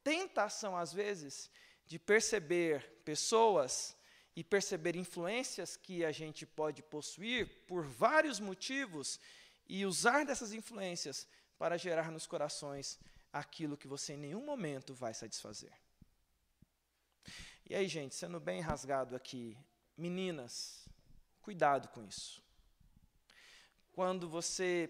Speaker 3: tentação, às vezes, de perceber pessoas e perceber influências que a gente pode possuir por vários motivos e usar dessas influências para gerar nos corações aquilo que você em nenhum momento vai satisfazer. E aí, gente, sendo bem rasgado aqui, meninas, cuidado com isso. Quando você,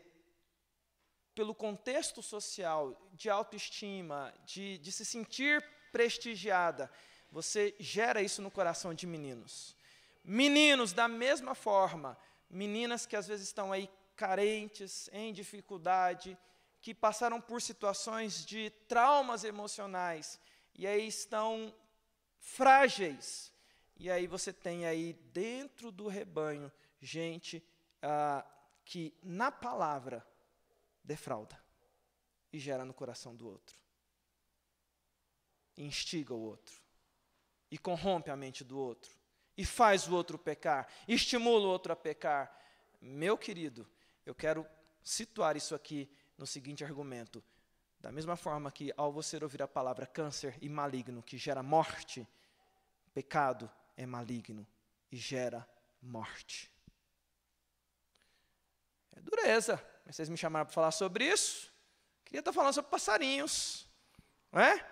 Speaker 3: pelo contexto social, de autoestima, de se sentir prestigiada, você gera isso no coração de meninos. Meninos, da mesma forma, meninas que às vezes estão aí carentes, em dificuldade, que passaram por situações de traumas emocionais, e aí estão frágeis. E aí você tem aí dentro do rebanho gente que na palavra defrauda e gera no coração do outro. E instiga o outro. E corrompe a mente do outro. E faz o outro pecar. E estimula o outro a pecar. Meu querido, eu quero situar isso aqui no seguinte argumento. Da mesma forma que ao você ouvir a palavra câncer e maligno, que gera morte, pecado é maligno e gera morte. É dureza, mas vocês me chamaram para falar sobre isso. Queria estar falando sobre passarinhos, não é?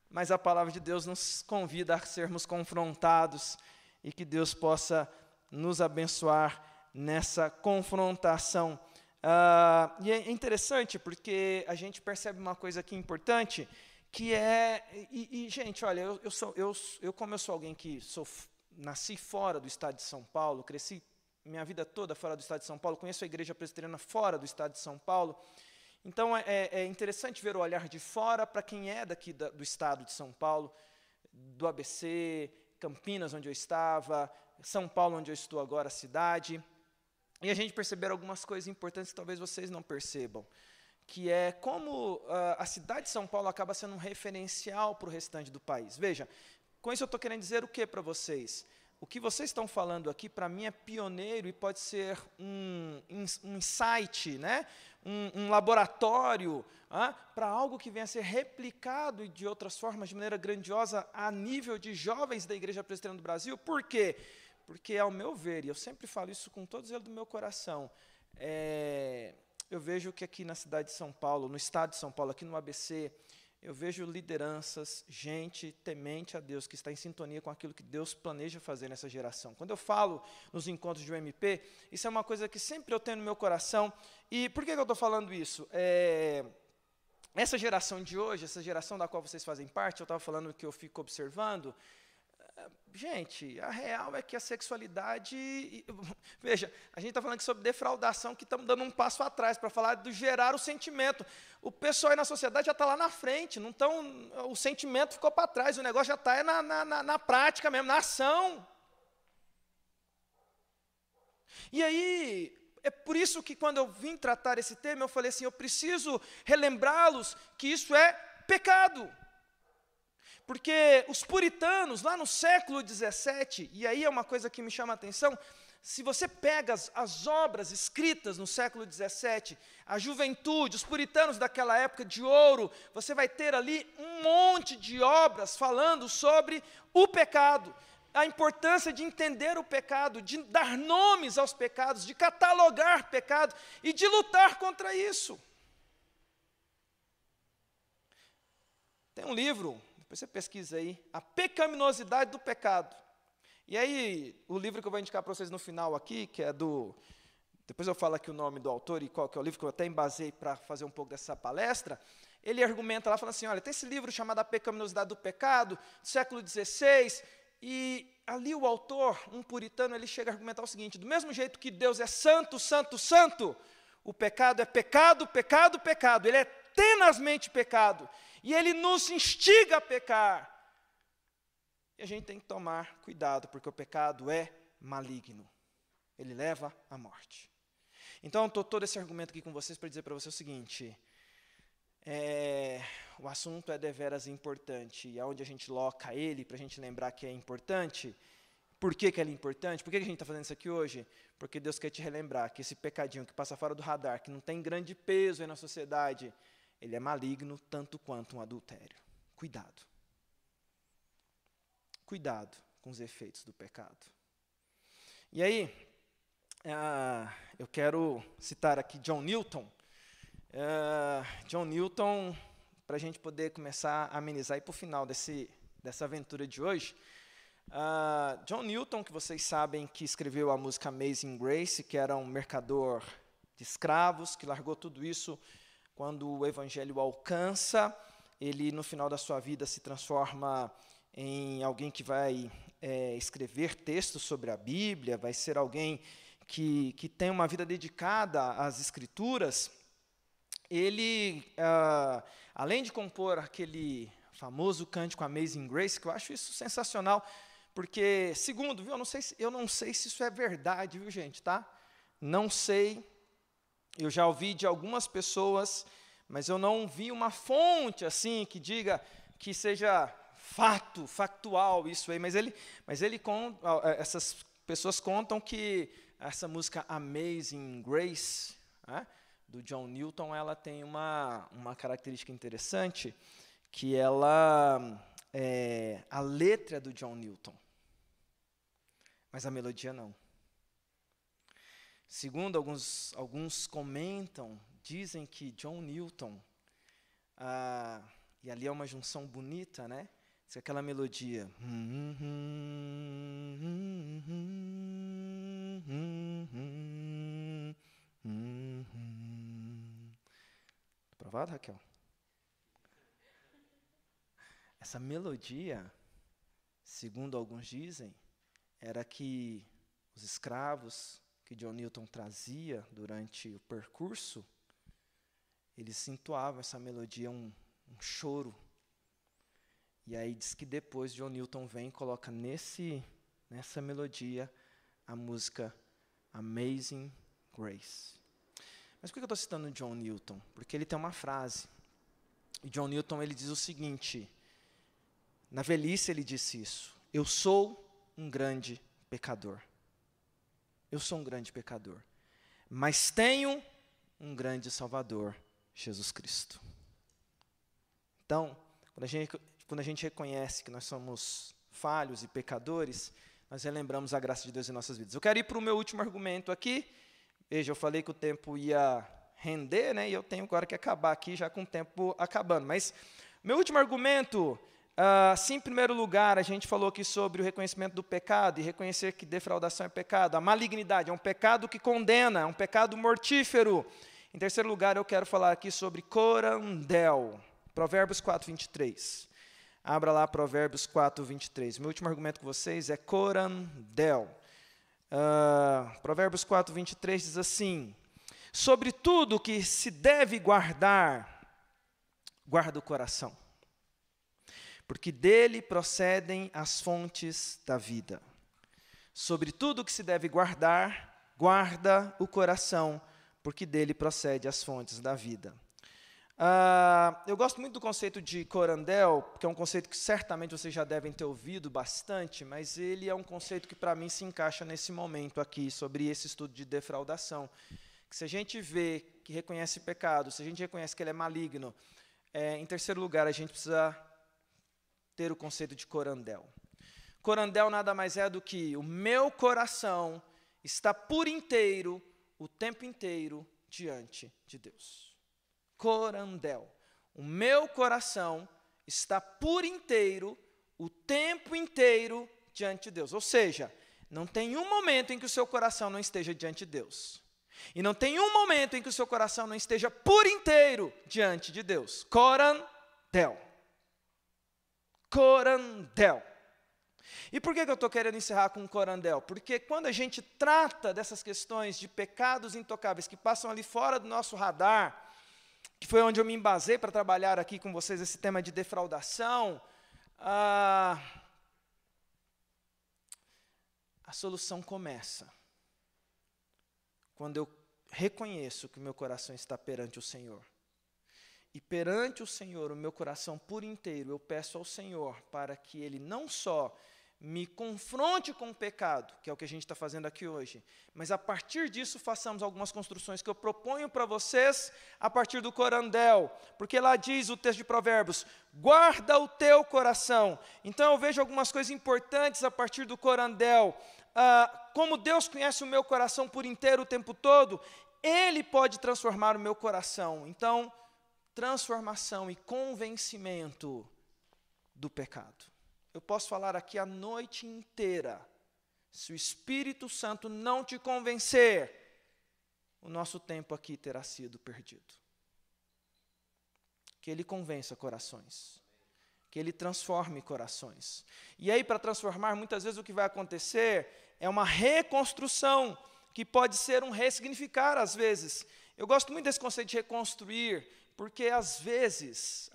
Speaker 3: Mas a palavra de Deus nos convida a sermos confrontados e que Deus possa nos abençoar nessa confrontação. E é interessante porque a gente percebe uma coisa aqui importante, que é, gente, olha, como eu sou alguém que nasci fora do estado de São Paulo, cresci minha vida toda fora do estado de São Paulo, conheço a igreja presbiteriana fora do estado de São Paulo, então é interessante ver o olhar de fora para quem é daqui do estado de São Paulo, do ABC, Campinas, onde eu estava, São Paulo, onde eu estou agora, a cidade, e a gente perceber algumas coisas importantes que talvez vocês não percebam, que é como a cidade de São Paulo acaba sendo um referencial para o restante do país. Veja, com isso eu estou querendo dizer o que para vocês? O que vocês estão falando aqui, para mim, é pioneiro e pode ser um insight, né? um laboratório para algo que venha a ser replicado e de outras formas, de maneira grandiosa, a nível de jovens da Igreja Presbiteriana do Brasil. Por quê? Porque, ao meu ver, e eu sempre falo isso com todo o zelo do meu coração, eu vejo que aqui na cidade de São Paulo, no estado de São Paulo, aqui no ABC, eu vejo lideranças, gente temente a Deus, que está em sintonia com aquilo que Deus planeja fazer nessa geração. Quando eu falo nos encontros de UMP, isso é uma coisa que sempre eu tenho no meu coração. E por que eu estou falando isso? Essa geração de hoje, essa geração da qual vocês fazem parte, eu estava falando que eu fico observando. Gente, a real é que a sexualidade... Veja, a gente está falando aqui sobre defraudação, que estamos dando um passo atrás para falar do gerar o sentimento. O pessoal aí na sociedade já está lá na frente, não o sentimento ficou para trás, o negócio já está na prática mesmo, na ação. E aí, é por isso que quando eu vim tratar esse tema, eu falei assim, eu preciso relembrá-los que isso é pecado. Porque os puritanos, lá no século XVII, e aí é uma coisa que me chama a atenção, se você pega as obras escritas no século XVII, a juventude, os puritanos daquela época de ouro, você vai ter ali um monte de obras falando sobre o pecado, a importância de entender o pecado, de dar nomes aos pecados, de catalogar pecado e de lutar contra isso. Tem um livro... Depois você pesquisa aí, A Pecaminosidade do Pecado. E aí, o livro que eu vou indicar para vocês no final aqui, que é depois eu falo aqui o nome do autor e qual que é o livro que eu até embasei para fazer um pouco dessa palestra, ele argumenta lá, falando assim, olha, tem esse livro chamado A Pecaminosidade do Pecado, do século XVI, e ali o autor, um puritano, ele chega a argumentar o seguinte, do mesmo jeito que Deus é santo, santo, santo, o pecado é pecado, pecado, pecado, ele é tenazmente pecado, e ele nos instiga a pecar. E a gente tem que tomar cuidado, porque o pecado é maligno. Ele leva à morte. Então, eu estou todo esse argumento aqui com vocês para dizer para você o seguinte, o assunto é deveras importante, e aonde a gente loca ele, para a gente lembrar que é importante, por que ele é importante? Por que a gente está fazendo isso aqui hoje? Porque Deus quer te relembrar que esse pecadinho que passa fora do radar, que não tem grande peso aí na sociedade, ele é maligno tanto quanto um adultério. Cuidado. Cuidado com os efeitos do pecado. E aí, eu quero citar aqui John Newton. John Newton, para a gente poder começar a amenizar e para o final dessa aventura de hoje. John Newton, que vocês sabem que escreveu a música Amazing Grace, que era um mercador de escravos, que largou tudo isso quando o evangelho o alcança. Ele, no final da sua vida, se transforma em alguém que vai escrever textos sobre a Bíblia, vai ser alguém que tem uma vida dedicada às Escrituras. Ele, além de compor aquele famoso cântico Amazing Grace, que eu acho isso sensacional, porque, segundo, viu, eu não sei se isso é verdade, viu, gente, tá? Não sei, eu já ouvi de algumas pessoas, mas eu não vi uma fonte assim que diga que seja factual isso aí, mas essas pessoas contam que essa música Amazing Grace, do John Newton, ela tem uma característica interessante, que ela é a letra do John Newton, mas a melodia não. Segundo alguns comentam, dizem que John Newton, e ali é uma junção bonita, né? Se aquela melodia. Aprovado, Raquel? Essa melodia, segundo alguns dizem, era que os escravos que John Newton trazia durante o percurso, eles entoavam essa melodia, um choro. E aí diz que depois John Newton vem e coloca nessa melodia a música Amazing Grace. Mas por que eu estou citando John Newton? Porque ele tem uma frase. E John Newton ele diz o seguinte, na velhice ele disse isso: eu sou um grande pecador. Eu sou um grande pecador, mas tenho um grande Salvador, Jesus Cristo. Então, quando a gente reconhece que nós somos falhos e pecadores, nós relembramos a graça de Deus em nossas vidas. Eu quero ir para o meu último argumento aqui. Veja, eu falei que o tempo ia render, né? E eu tenho agora que acabar aqui já com o tempo acabando. Mas meu último argumento, sim, em primeiro lugar, a gente falou aqui sobre o reconhecimento do pecado e reconhecer que defraudação é pecado. A malignidade é um pecado que condena, é um pecado mortífero. Em terceiro lugar, eu quero falar aqui sobre corandel. Provérbios 4, 23. Abra lá Provérbios 4, 23. Meu último argumento com vocês é corandel. Provérbios 4, 23 diz assim: sobre tudo que se deve guardar, guarda o coração, porque dele procedem as fontes da vida. Sobre tudo que se deve guardar, guarda o coração, porque dele procede as fontes da vida. Eu gosto muito do conceito de corandel, porque é um conceito que certamente vocês já devem ter ouvido bastante, mas ele é um conceito que para mim se encaixa nesse momento aqui, sobre esse estudo de defraudação. Que se a gente vê que reconhece pecado, se a gente reconhece que ele é maligno, em terceiro lugar, a gente precisa ter o conceito de corandel. Corandel nada mais é do que o meu coração está por inteiro, o tempo inteiro, diante de Deus. Corandel. O meu coração está por inteiro, o tempo inteiro, diante de Deus. Ou seja, não tem um momento em que o seu coração não esteja diante de Deus. E não tem um momento em que o seu coração não esteja por inteiro diante de Deus. Corandel. Corandel. E por que eu estou querendo encerrar com corandel? Porque quando a gente trata dessas questões de pecados intocáveis que passam ali fora do nosso radar, que foi onde eu me embasei para trabalhar aqui com vocês esse tema de defraudação, a solução começa quando eu reconheço que o meu coração está perante o Senhor. E perante o Senhor, o meu coração por inteiro, eu peço ao Senhor para que Ele não só me confronte com o pecado, que é o que a gente está fazendo aqui hoje, mas a partir disso façamos algumas construções que eu proponho para vocês a partir do Corandel, porque lá diz o texto de Provérbios, guarda o teu coração. Então eu vejo algumas coisas importantes a partir do Corandel, como Deus conhece o meu coração por inteiro o tempo todo, Ele pode transformar o meu coração. Então, transformação e convencimento do pecado. Eu posso falar aqui a noite inteira, se o Espírito Santo não te convencer, o nosso tempo aqui terá sido perdido. Que Ele convença corações, que Ele transforme corações. E aí, para transformar, muitas vezes o que vai acontecer é uma reconstrução, que pode ser um ressignificar às vezes. Eu gosto muito desse conceito de reconstruir, porque às vezes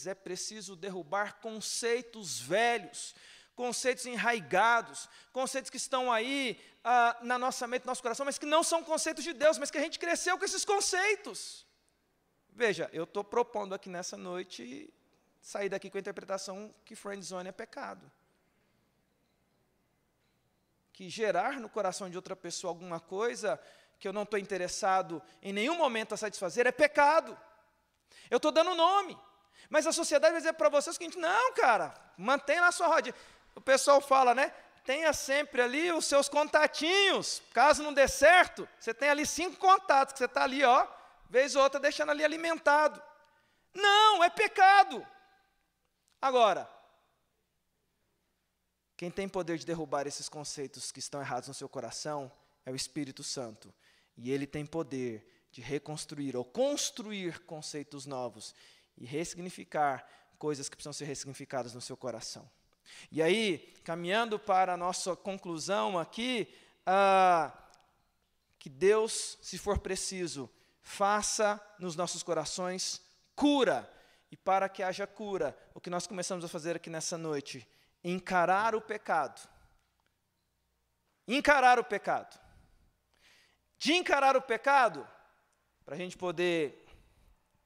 Speaker 3: é preciso derrubar conceitos velhos, conceitos enraigados, conceitos que estão aí na nossa mente, no nosso coração, mas que não são conceitos de Deus, mas que a gente cresceu com esses conceitos. Veja, eu estou propondo aqui nessa noite sair daqui com a interpretação que friendzone é pecado. Que gerar no coração de outra pessoa alguma coisa que eu não estou interessado em nenhum momento a satisfazer é pecado. Eu estou dando nome, mas a sociedade vai dizer para vocês o seguinte, não, cara, mantenha na sua rodinha. O pessoal fala, né, tenha sempre ali os seus contatinhos, caso não dê certo, você tem ali 5 contatos, que você está ali, ó, vez ou outra, deixando ali alimentado. Não, é pecado. Agora, quem tem poder de derrubar esses conceitos que estão errados no seu coração é o Espírito Santo, e Ele tem poder de reconstruir ou construir conceitos novos e ressignificar coisas que precisam ser ressignificadas no seu coração. E aí, caminhando para a nossa conclusão aqui, que Deus, se for preciso, faça nos nossos corações cura. E para que haja cura, o que nós começamos a fazer aqui nessa noite, encarar o pecado. Encarar o pecado. De encarar o pecado, para a gente poder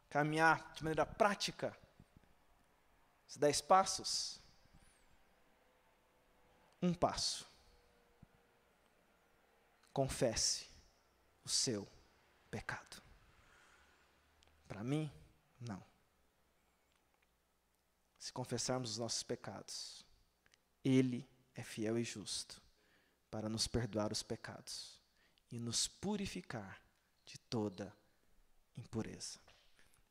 Speaker 3: caminhar de maneira prática, os 10 passos, um passo. Confesse o seu pecado. Para mim, não. Se confessarmos os nossos pecados, Ele é fiel e justo para nos perdoar os pecados e nos purificar de toda impureza.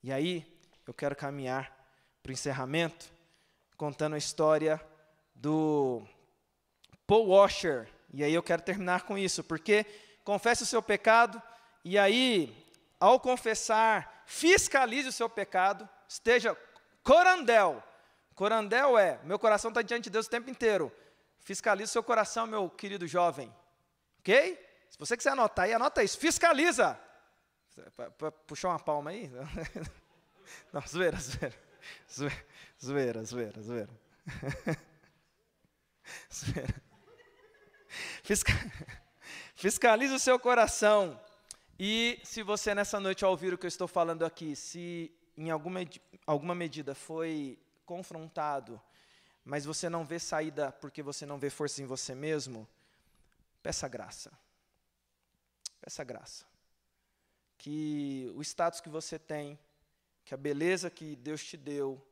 Speaker 3: E aí, eu quero caminhar para o encerramento, contando a história do Paul Washer. E aí eu quero terminar com isso, porque confesse o seu pecado, e aí, ao confessar, fiscalize o seu pecado, esteja corandel. Corandel é, meu coração está diante de Deus o tempo inteiro. Fiscalize o seu coração, meu querido jovem. Ok? Se você quiser anotar aí, anota isso. Fiscaliza. Puxou uma palma aí? Não, zoeira. Fiscalize o seu coração. E se você nessa noite ao ouvir o que eu estou falando aqui, se em alguma medida foi confrontado, mas você não vê saída porque você não vê força em você mesmo, peça graça. Peça graça. Que o status que você tem, que a beleza que Deus te deu,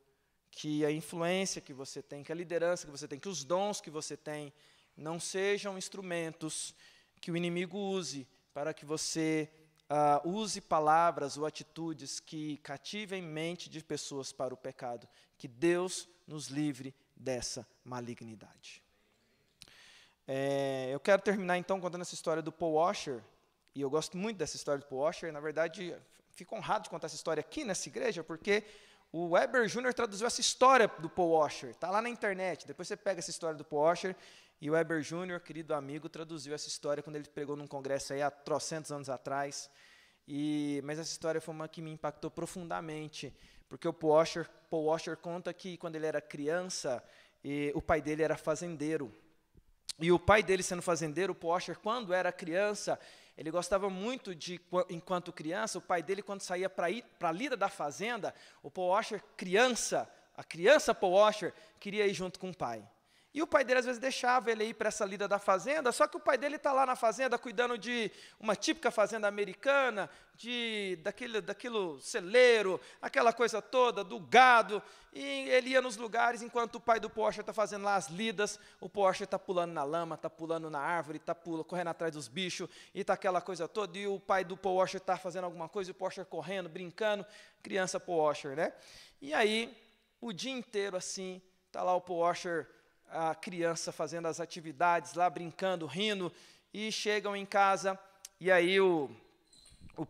Speaker 3: que a influência que você tem, que a liderança que você tem, que os dons que você tem, não sejam instrumentos que o inimigo use para que você use palavras ou atitudes que cativem mente de pessoas para o pecado. Que Deus nos livre dessa malignidade. Eu quero terminar então contando essa história do Paul Washer, e eu gosto muito dessa história do Paul Washer. Na verdade, fico honrado de contar essa história aqui nessa igreja, porque o Weber Jr. traduziu essa história do Paul Washer, está lá na internet, depois você pega essa história do Paul Washer, e o Weber Jr., querido amigo, traduziu essa história quando ele pregou num congresso aí há trocentos anos atrás, mas essa história foi uma que me impactou profundamente, porque o Paul Washer conta que quando ele era criança, o pai dele era fazendeiro, e o pai dele sendo fazendeiro, o Paul Washer, quando era criança, ele gostava muito de, enquanto criança, o pai dele, quando saía para a lida da fazenda, o Paul Washer, a criança Paul Washer, queria ir junto com o pai. E o pai dele, às vezes, deixava ele ir para essa lida da fazenda, só que o pai dele está lá na fazenda, cuidando de uma típica fazenda americana, daquilo celeiro, aquela coisa toda, do gado, e ele ia nos lugares, enquanto o pai do Paul Washer está fazendo lá as lidas, o Paul Washer está pulando na lama, está pulando na árvore, está correndo atrás dos bichos, e está aquela coisa toda, e o pai do Paul Washer está fazendo alguma coisa, e o Paul Washer correndo, brincando, criança Paul Washer, né? E aí, o dia inteiro assim, está lá o Paul Washer, a criança fazendo as atividades lá, brincando, rindo, e chegam em casa, e aí o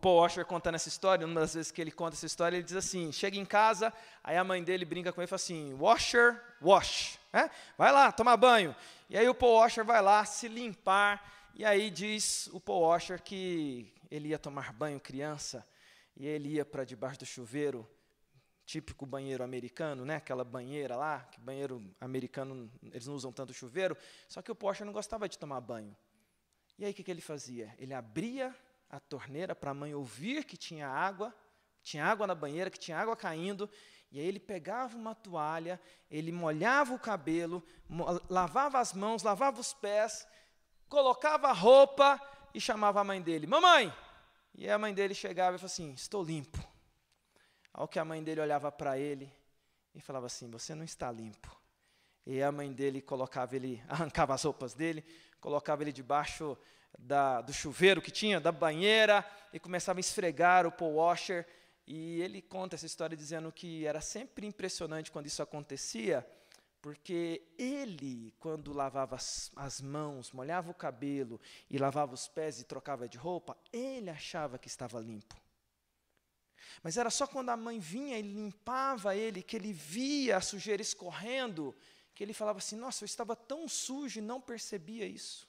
Speaker 3: Paul Washer contando essa história, uma das vezes que ele conta essa história, ele diz assim, chega em casa, aí a mãe dele brinca com ele e fala assim, Washer, wash, né? Vai lá, tomar banho. E aí o Paul Washer vai lá se limpar, e aí diz o Paul Washer que ele ia tomar banho criança, e ele ia para debaixo do chuveiro, típico banheiro americano, né? Aquela banheira lá, que banheiro americano, eles não usam tanto chuveiro, só que o Paul Washer não gostava de tomar banho. E aí o que ele fazia? Ele abria a torneira para a mãe ouvir que tinha água na banheira, que tinha água caindo, e aí ele pegava uma toalha, ele molhava o cabelo, lavava as mãos, lavava os pés, colocava a roupa e chamava a mãe dele, mamãe! E aí a mãe dele chegava e falava assim, estou limpo. Ao que a mãe dele olhava para ele e falava assim, você não está limpo. E a mãe dele arrancava as roupas dele, colocava ele debaixo do chuveiro que tinha, da banheira, e começava a esfregar o Paul Washer. E ele conta essa história dizendo que era sempre impressionante quando isso acontecia, porque ele, quando lavava as mãos, molhava o cabelo e lavava os pés e trocava de roupa, ele achava que estava limpo. Mas era só quando a mãe vinha e limpava ele, que ele via a sujeira escorrendo, que ele falava assim, nossa, eu estava tão sujo e não percebia isso.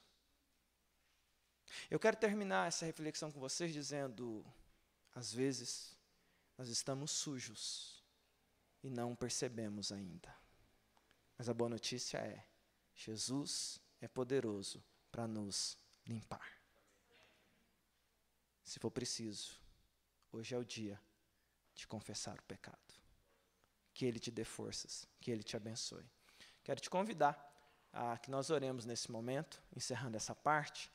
Speaker 3: Eu quero terminar essa reflexão com vocês dizendo, às vezes, nós estamos sujos e não percebemos ainda. Mas a boa notícia é, Jesus é poderoso para nos limpar. Se for preciso, hoje é o dia de confessar o pecado. Que Ele te dê forças, que Ele te abençoe. Quero te convidar a que nós oremos nesse momento, encerrando essa parte.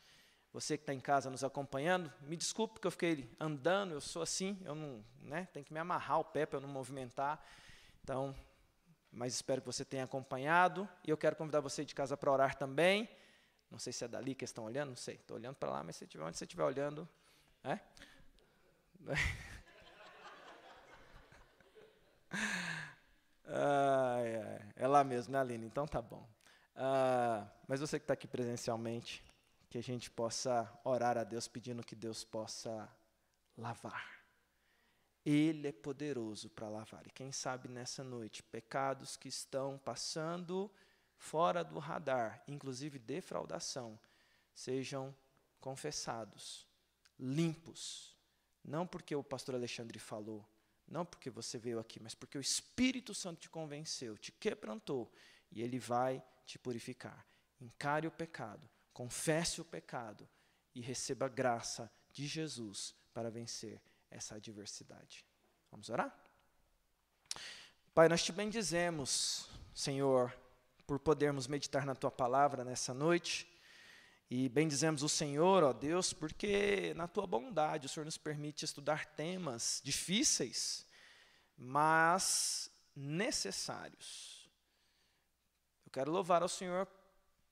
Speaker 3: Você que está em casa nos acompanhando, me desculpe porque eu fiquei andando, eu sou assim, eu não, tenho que me amarrar o pé para eu não movimentar. Então, mas espero que você tenha acompanhado. E eu quero convidar você de casa para orar também. Não sei se é dali que estão olhando, não sei. Estou olhando para lá, mas onde você estiver olhando, é lá mesmo, né, Aline? Então tá bom. Mas você que está aqui presencialmente, que a gente possa orar a Deus pedindo que Deus possa lavar. Ele é poderoso para lavar. E quem sabe nessa noite, pecados que estão passando fora do radar, inclusive defraudação, sejam confessados, limpos. Não porque o pastor Alexandre falou, não porque você veio aqui, mas porque o Espírito Santo te convenceu, te quebrantou, e Ele vai te purificar. Encare o pecado, confesse o pecado e receba a graça de Jesus para vencer essa adversidade. Vamos orar? Pai, nós te bendizemos, Senhor, por podermos meditar na Tua palavra nessa noite. E bendizemos o Senhor, ó Deus, porque na Tua bondade o Senhor nos permite estudar temas difíceis, mas necessários. Eu quero louvar ao Senhor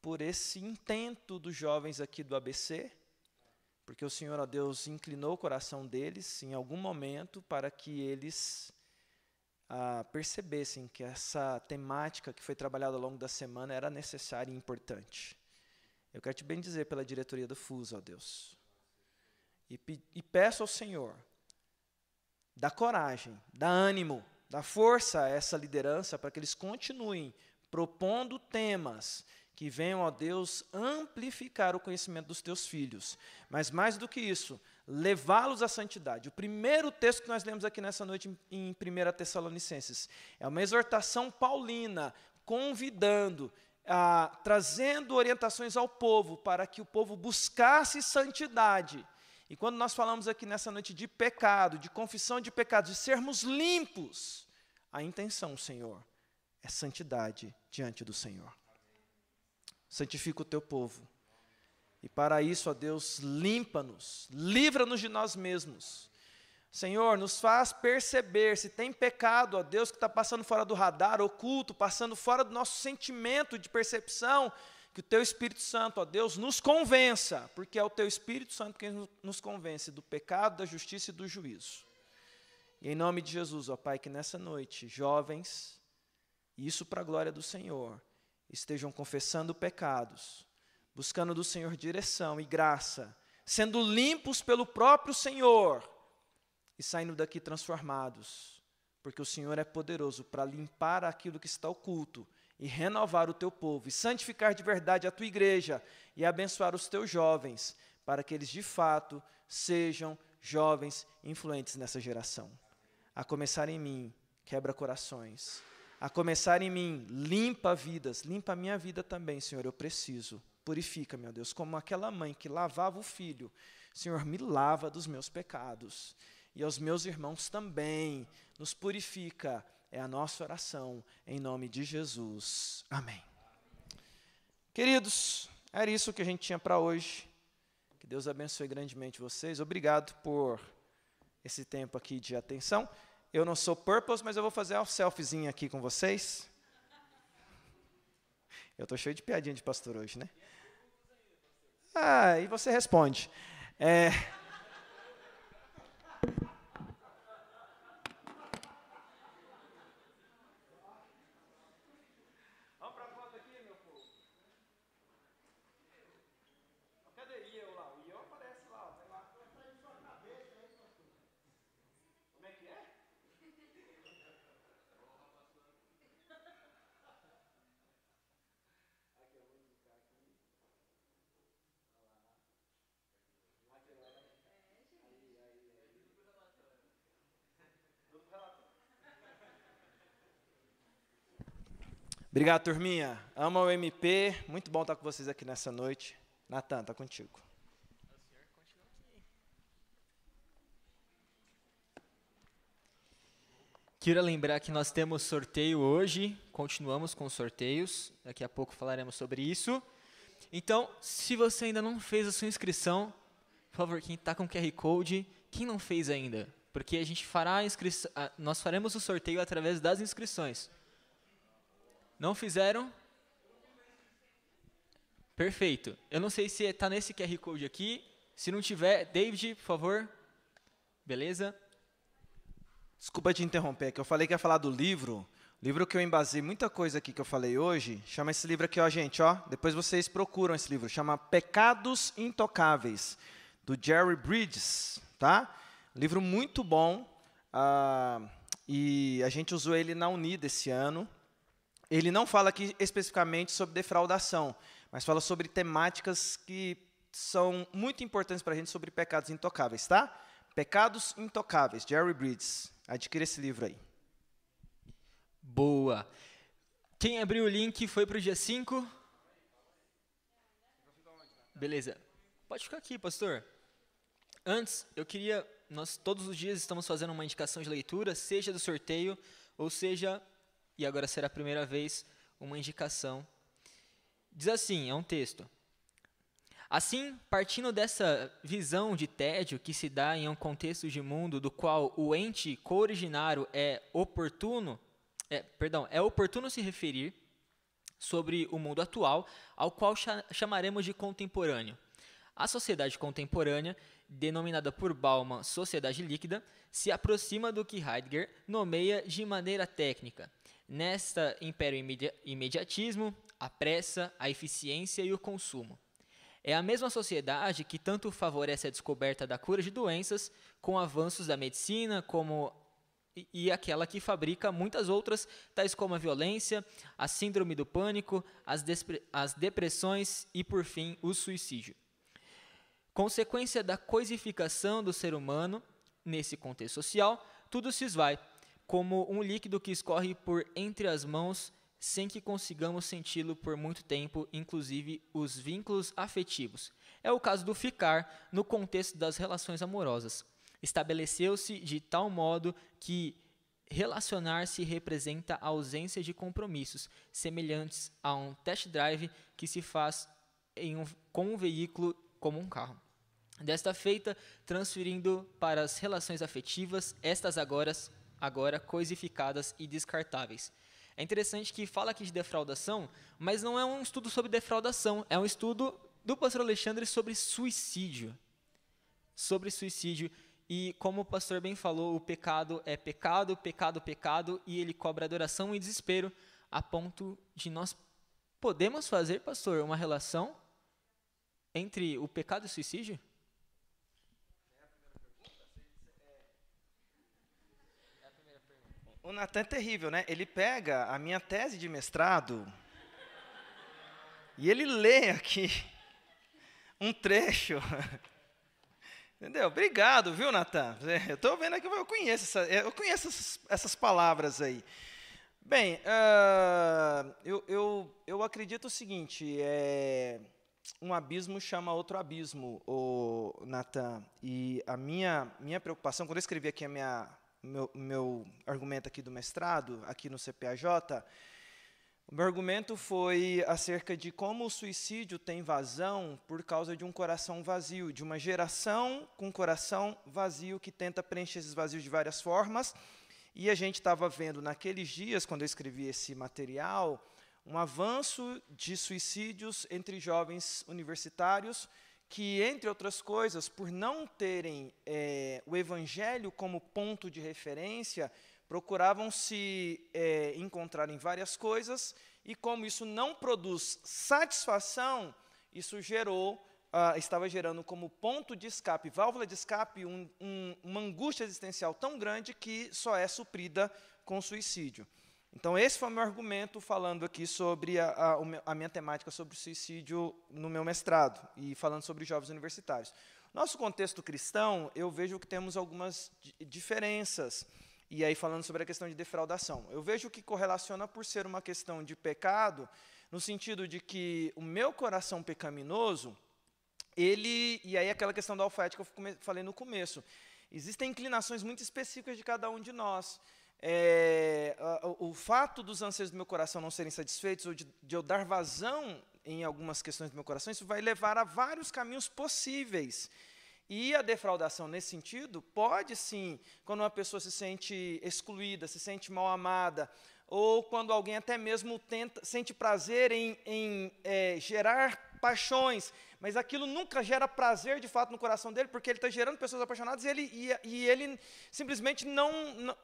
Speaker 3: por esse intento dos jovens aqui do ABC, porque o Senhor, ó Deus, inclinou o coração deles em algum momento para que eles percebessem que essa temática que foi trabalhada ao longo da semana era necessária e importante. Eu quero te bendizer pela diretoria do FUS, ó Deus. E peço ao Senhor, dá coragem, dá ânimo, dá força a essa liderança para que eles continuem propondo temas que venham, ó Deus, amplificar o conhecimento dos teus filhos. Mas mais do que isso, levá-los à santidade. O primeiro texto que nós lemos aqui nessa noite em 1 Tessalonicenses é uma exortação paulina, convidando, trazendo orientações ao povo, para que o povo buscasse santidade. E quando nós falamos aqui nessa noite de pecado, de confissão de pecados, de sermos limpos, a intenção, Senhor, é santidade diante do Senhor. santifica o teu povo. E para isso, ó Deus, limpa-nos, livra-nos de nós mesmos. Senhor, nos faz perceber se tem pecado, ó Deus, que está passando fora do radar, oculto, passando fora do nosso sentimento de percepção, que o Teu Espírito Santo, ó Deus, nos convença, porque é o Teu Espírito Santo quem nos convence do pecado, da justiça e do juízo. E em nome de Jesus, ó Pai, que nessa noite, jovens, e isso para a glória do Senhor, estejam confessando pecados, buscando do Senhor direção e graça, sendo limpos pelo próprio Senhor e saindo daqui transformados, porque o Senhor é poderoso para limpar aquilo que está oculto e renovar o teu povo, e santificar de verdade a tua igreja, e abençoar os teus jovens, para que eles de fato sejam jovens influentes nessa geração. A começar em mim, quebra corações. A começar em mim, limpa vidas, limpa a minha vida também, Senhor, eu preciso. Purifica, meu Deus, como aquela mãe que lavava o filho. Senhor, me lava dos meus pecados. E aos meus irmãos também, nos purifica. É a nossa oração, em nome de Jesus. Amém. Queridos, era isso que a gente tinha para hoje. Que Deus abençoe grandemente vocês. Obrigado por esse tempo aqui de atenção. Eu não sou Purpose, mas eu vou fazer uma selfiezinha aqui com vocês. Eu estou cheio de piadinha de pastor hoje, né? E você responde. Vamos para a foto aqui, meu povo. Cadê o Ieu lá? O Ieu aparece lá, vai lá. Como é que é? Obrigado, turminha. Ama o MP. Muito bom estar com vocês aqui nessa noite. Natan, está contigo.
Speaker 4: Quero lembrar que nós temos sorteio hoje. Continuamos com os sorteios. Daqui a pouco falaremos sobre isso. Então, se você ainda não fez a sua inscrição, por favor, quem está com QR Code, quem não fez ainda? Porque a gente fará nós faremos o sorteio através das inscrições. Não fizeram? Perfeito. Eu não sei se está nesse QR Code aqui. Se não tiver, David, por favor. Beleza?
Speaker 3: Desculpa te interromper, que eu falei que ia falar do livro. O livro que eu embasei muita coisa aqui que eu falei hoje, chama esse livro aqui, ó, gente, ó. Depois vocês procuram esse livro. Chama Pecados Intocáveis, do Jerry Bridges, tá? Livro muito bom. E a gente usou ele na Unida esse ano. Ele não fala aqui especificamente sobre defraudação, mas fala sobre temáticas que são muito importantes para a gente sobre pecados intocáveis, tá? Pecados Intocáveis, Jerry Bridges. Adquira esse livro aí.
Speaker 4: Boa. Quem abriu o link foi para o dia 5? Beleza. Pode ficar aqui, pastor. Antes, nós todos os dias estamos fazendo uma indicação de leitura, seja do sorteio, ou seja, e agora será a primeira vez, uma indicação. Diz assim, é um texto. Assim, partindo dessa visão de tédio que se dá em um contexto de mundo do qual o ente co-originário é oportuno se referir sobre o mundo atual, ao qual chamaremos de contemporâneo. A sociedade contemporânea, denominada por Bauman sociedade líquida, se aproxima do que Heidegger nomeia de maneira técnica. Nesta impera o imediatismo, a pressa, a eficiência e o consumo. É a mesma sociedade que tanto favorece a descoberta da cura de doenças, com avanços da medicina, e aquela que fabrica muitas outras, tais como a violência, a síndrome do pânico, as depressões e, por fim, o suicídio. Consequência da coisificação do ser humano, nesse contexto social, tudo se esvai, como um líquido que escorre por entre as mãos sem que consigamos senti-lo por muito tempo, inclusive os vínculos afetivos. É o caso do ficar no contexto das relações amorosas. Estabeleceu-se de tal modo que Relacionar-se representa a ausência de compromissos, semelhantes a um test drive que se faz com um veículo como um carro. Desta feita, transferindo para as relações afetivas, estas agora coisificadas e descartáveis. É interessante que fala aqui de defraudação, mas não é um estudo sobre defraudação, é um estudo do pastor Alexandre sobre suicídio. Sobre suicídio. E como o pastor bem falou, o pecado é pecado, pecado, pecado, e ele cobra adoração e desespero, a ponto de nós podemos fazer, pastor, uma relação entre o pecado e o suicídio?
Speaker 3: O Natan é terrível, né? Ele pega a minha tese de mestrado e ele lê aqui um trecho. Entendeu? Obrigado, viu, Natan? Eu estou vendo aqui, eu conheço essas palavras aí. Bem, eu acredito o seguinte, um abismo chama outro abismo, Natan. E a minha preocupação, quando eu escrevi aqui meu argumento aqui do mestrado, aqui no CPAJ, o meu argumento foi acerca de como o suicídio tem vazão por causa de um coração vazio, de uma geração com coração vazio que tenta preencher esses vazios de várias formas. E a gente estava vendo naqueles dias, quando eu escrevi esse material, um avanço de suicídios entre jovens universitários que, entre outras coisas, por não terem o Evangelho como ponto de referência, procuravam se encontrar em várias coisas, e como isso não produz satisfação, isso estava gerando como ponto de escape, válvula de escape, uma angústia existencial tão grande que só é suprida com o suicídio. Então, esse foi o meu argumento, falando aqui sobre a minha temática sobre o suicídio no meu mestrado, e falando sobre jovens universitários. Nosso contexto cristão, eu vejo que temos algumas diferenças, e aí falando sobre a questão de defraudação. Eu vejo que correlaciona por ser uma questão de pecado, no sentido de que o meu coração pecaminoso, e aí aquela questão da alfaiate que eu falei no começo, existem inclinações muito específicas de cada um de nós. O fato dos anseios do meu coração não serem satisfeitos, ou de eu dar vazão em algumas questões do meu coração, isso vai levar a vários caminhos possíveis. E a defraudação, nesse sentido, pode sim, quando uma pessoa se sente excluída, se sente mal amada, ou quando alguém até mesmo sente prazer em gerar paixões, mas aquilo nunca gera prazer de fato no coração dele, porque ele está gerando pessoas apaixonadas e ele simplesmente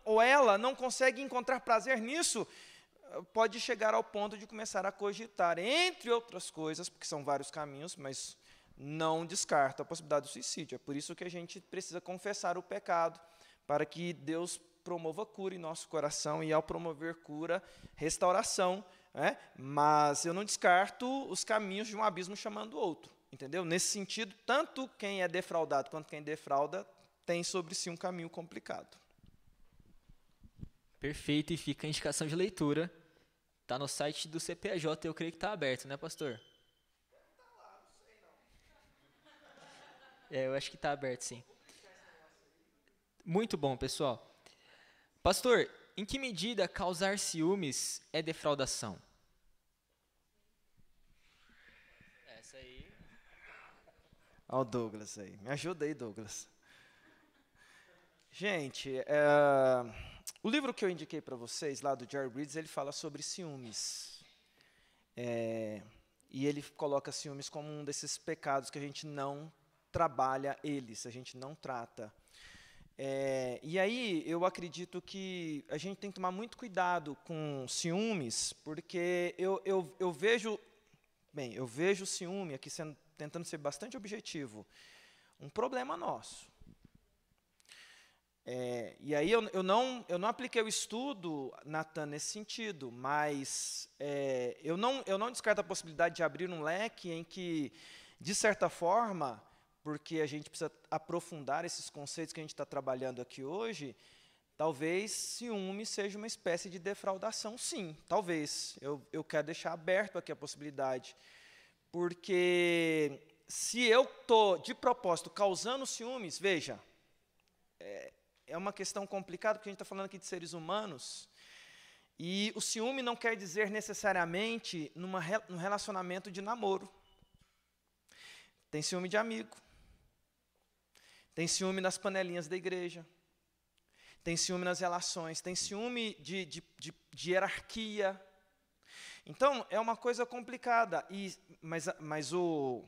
Speaker 3: ou ela não consegue encontrar prazer nisso, pode chegar ao ponto de começar a cogitar, entre outras coisas, porque são vários caminhos, mas não descarta a possibilidade do suicídio. É por isso que a gente precisa confessar o pecado, para que Deus promova cura em nosso coração, e ao promover cura, restauração, né? Mas eu não descarto os caminhos de um abismo chamando o outro, entendeu? Nesse sentido, tanto quem é defraudado quanto quem defrauda tem sobre si um caminho complicado.
Speaker 4: Perfeito, e fica a indicação de leitura. Está no site do CPAJ, eu creio que está aberto, né, pastor? Eu acho que está aberto, sim. Muito bom, pessoal. Pastor, em que medida causar ciúmes é defraudação? Essa aí.
Speaker 3: Olha o Douglas aí. Me ajuda aí, Douglas. Gente, o livro que eu indiquei para vocês, lá do Jerry Bridges, ele fala sobre ciúmes. E ele coloca ciúmes como um desses pecados que a gente não trabalha a gente não trata. E aí eu acredito que a gente tem que tomar muito cuidado com ciúmes, porque eu vejo o ciúme aqui tentando ser bastante objetivo, um problema nosso. E aí eu não apliquei o estudo, Natan, nesse sentido, mas eu não descarto a possibilidade de abrir um leque em que, de certa forma, porque a gente precisa aprofundar esses conceitos que a gente está trabalhando aqui hoje, talvez ciúme seja uma espécie de defraudação, sim, talvez. Eu quero deixar aberto aqui a possibilidade, porque se eu estou, de propósito, causando ciúmes, veja, é uma questão complicada, porque a gente está falando aqui de seres humanos, e o ciúme não quer dizer necessariamente num relacionamento de namoro. Tem ciúme de amigo, tem ciúme nas panelinhas da igreja, tem ciúme nas relações, tem ciúme de hierarquia. Então, é uma coisa complicada, mas o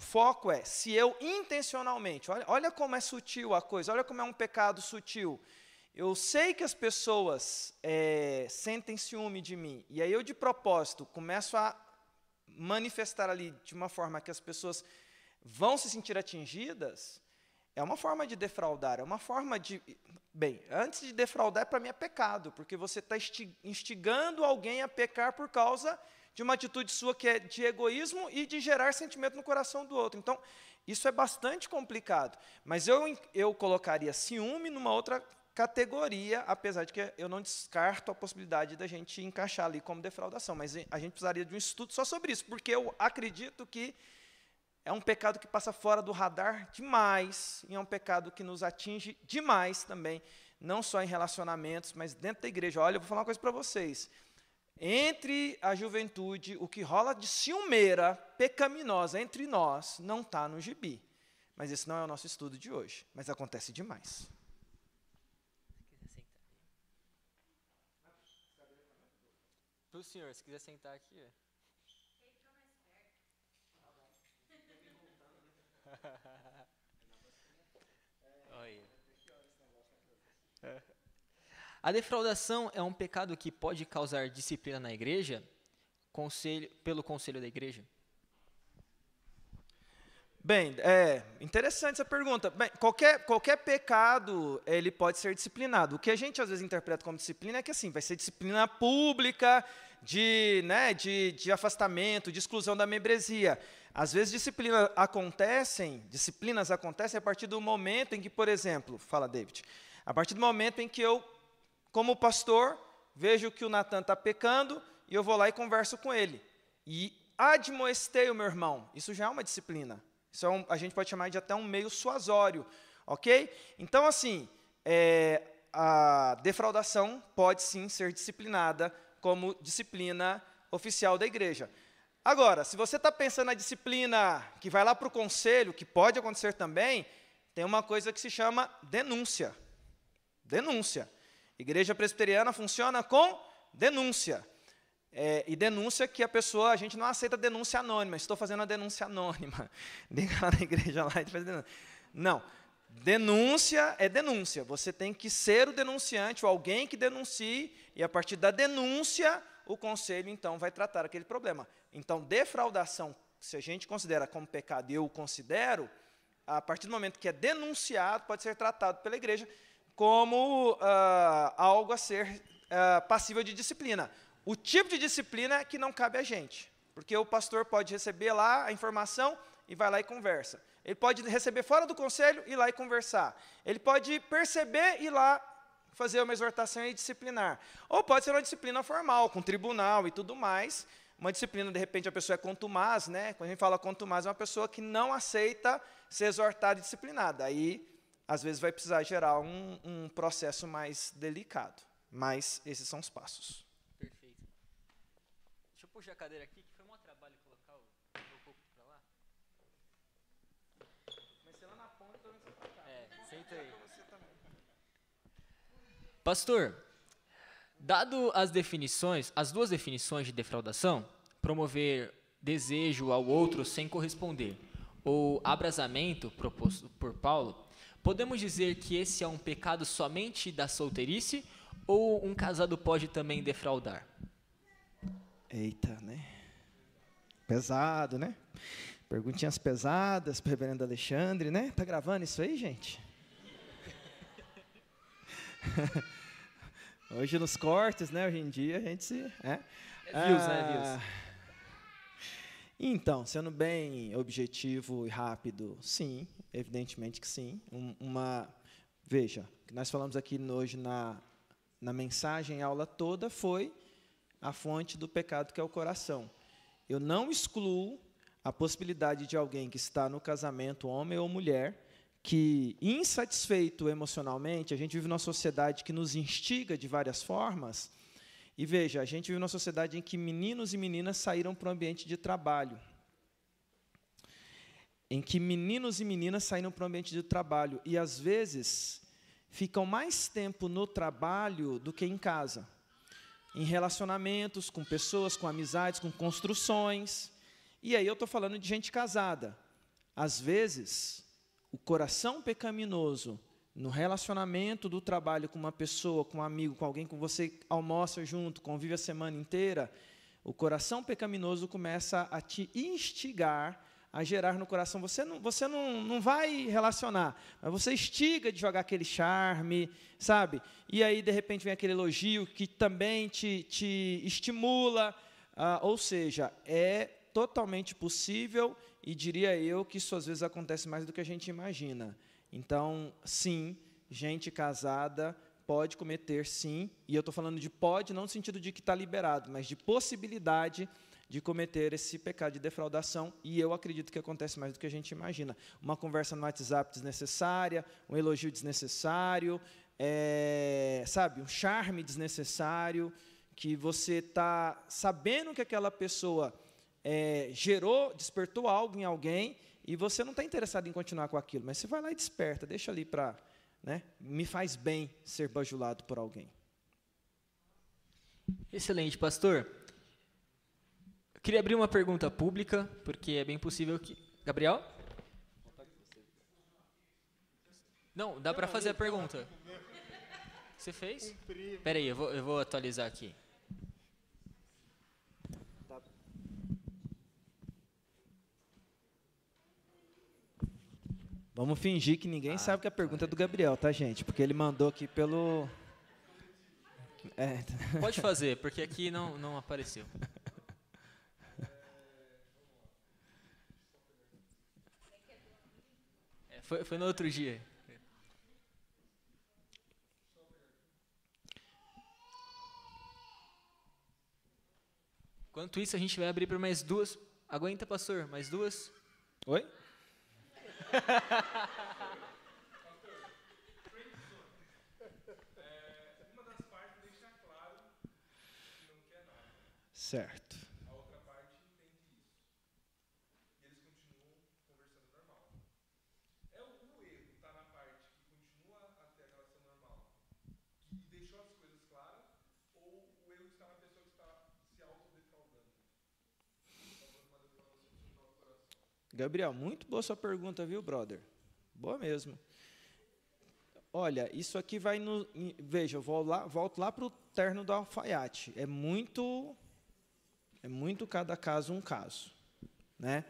Speaker 3: foco é, se eu intencionalmente, olha como é sutil a coisa, olha como é um pecado sutil. Eu sei que as pessoas sentem ciúme de mim, e aí eu, de propósito, começo a manifestar ali de uma forma que as pessoas vão se sentir atingidas, é uma forma de defraudar, é uma forma de... Bem, antes de defraudar, para mim é pecado, porque você está instigando alguém a pecar por causa de uma atitude sua que é de egoísmo e de gerar sentimento no coração do outro. Então, isso é bastante complicado. Mas eu colocaria ciúme numa outra categoria, apesar de que eu não descarto a possibilidade da gente encaixar ali como defraudação. Mas a gente precisaria de um estudo só sobre isso, porque eu acredito que é um pecado que passa fora do radar demais, e é um pecado que nos atinge demais também, não só em relacionamentos, mas dentro da igreja. Olha, eu vou falar uma coisa para vocês. Entre a juventude, o que rola de ciumeira pecaminosa entre nós não está no gibi. Mas esse não é o nosso estudo de hoje, mas acontece demais.
Speaker 4: Para o senhor, se quiser sentar aqui. A defraudação é um pecado que pode causar disciplina na igreja, pelo conselho da igreja?
Speaker 3: Bem, interessante essa pergunta. Bem, qualquer pecado, ele pode ser disciplinado. O que a gente, às vezes, interpreta como disciplina é que, assim, vai ser disciplina pública, de afastamento, de exclusão da membresia. Às vezes, disciplinas acontecem a partir do momento em que, por exemplo, fala, David, a partir do momento em que eu, como pastor, vejo que o Natan está pecando, e eu vou lá e converso com ele. E admoestei o meu irmão. Isso já é uma disciplina. Isso a gente pode chamar de até um meio suasório, ok? Então, assim, a defraudação pode sim ser disciplinada como disciplina oficial da igreja. Agora, se você está pensando na disciplina que vai lá para o conselho, que pode acontecer também, tem uma coisa que se chama denúncia. Denúncia. Igreja presbiteriana funciona com denúncia. E denúncia que a gente não aceita denúncia anônima. Estou fazendo a denúncia anônima. Liga lá na igreja lá e faz denúncia. Não. Denúncia é denúncia. Você tem que ser o denunciante, ou alguém que denuncie, e a partir da denúncia, o conselho, então, vai tratar aquele problema. Então, defraudação, se a gente considera como pecado, e eu o considero, a partir do momento que é denunciado, pode ser tratado pela igreja como algo a ser passível de disciplina. O tipo de disciplina que não cabe a gente, porque o pastor pode receber lá a informação e vai lá e conversa. Ele pode receber fora do conselho e ir lá e conversar. Ele pode perceber e ir lá fazer uma exortação e disciplinar. Ou pode ser uma disciplina formal, com tribunal e tudo mais. Uma disciplina, de repente, a pessoa é contumaz, né? Quando a gente fala contumaz, é uma pessoa que não aceita ser exortada e disciplinada. Aí, às vezes, vai precisar gerar um processo mais delicado. Mas esses são os passos.
Speaker 4: Perfeito. Deixa eu puxar a cadeira aqui, que foi um trabalho colocar o corpo para lá.
Speaker 3: Comecei lá na ponta, pelo menos pra cá.
Speaker 4: Senta aí. Pastor, dado as duas definições de defraudação, promover desejo ao outro sem corresponder, ou abrasamento proposto por Paulo, podemos dizer que esse é um pecado somente da solteirice, ou um casado pode também defraudar?
Speaker 3: Eita, né? Pesado, né? Perguntinhas pesadas para o reverendo Alexandre, né? Tá gravando isso aí, gente? Hoje nos cortes, né? Hoje em dia a gente se...
Speaker 4: views, né? Views.
Speaker 3: Então, sendo bem objetivo e rápido, sim, evidentemente que sim. Veja, o que nós falamos aqui hoje na mensagem, a aula toda, foi a fonte do pecado, que é o coração. Eu não excluo a possibilidade de alguém que está no casamento, homem ou mulher, que, insatisfeito emocionalmente, a gente vive numa sociedade que nos instiga de várias formas, e veja, a gente vive numa sociedade em que meninos e meninas saíram para o ambiente de trabalho. Em que meninos e meninas saíram para o ambiente de trabalho, e, às vezes, ficam mais tempo no trabalho do que em casa. Em relacionamentos, com pessoas, com amizades, com construções. E aí eu estou falando de gente casada. Às vezes, o coração pecaminoso no relacionamento do trabalho com uma pessoa, com um amigo, com alguém que você almoça junto, convive a semana inteira, o coração pecaminoso começa a te instigar a gerar no coração. Você não vai relacionar, mas você instiga de jogar aquele charme, sabe? E aí, de repente, vem aquele elogio que também te estimula. Ou seja, é totalmente possível, e diria eu que isso às vezes acontece mais do que a gente imagina. Então, sim, gente casada pode cometer, sim, e eu estou falando de pode, não no sentido de que está liberado, mas de possibilidade de cometer esse pecado de defraudação, e eu acredito que acontece mais do que a gente imagina. Uma conversa no WhatsApp desnecessária, um elogio desnecessário, sabe, um charme desnecessário, que você está sabendo que aquela pessoa despertou algo em alguém, e você não está interessado em continuar com aquilo, mas você vai lá e desperta, deixa ali para, né, me faz bem ser bajulado por alguém.
Speaker 4: Excelente, pastor. Eu queria abrir uma pergunta pública, porque é bem possível que... Gabriel? Não, dá para fazer a pergunta. Você fez? Espera aí, eu vou atualizar aqui.
Speaker 3: Vamos fingir que ninguém sabe que a pergunta é do Gabriel, tá, gente? Porque ele mandou aqui pelo...
Speaker 4: Pode fazer, porque aqui não apareceu. Foi no outro dia. Enquanto isso, a gente vai abrir para mais duas. Aguenta, pastor, mais duas.
Speaker 3: Oi?
Speaker 5: Uma das partes deixa claro que não quer nada.
Speaker 3: Certo.
Speaker 5: A outra parte entende isso. E eles continuam conversando normal. O erro está na parte que continua a ter a relação normal e deixou as coisas claras, ou o erro está na pessoa que está se autodefraudando? Uma defraudação do seu próprio coração.
Speaker 3: Gabriel, muito boa sua pergunta, viu, brother? Boa mesmo. Olha, isso aqui vai no... Veja, eu volto lá para o terno do alfaiate. É muito cada caso um caso, né?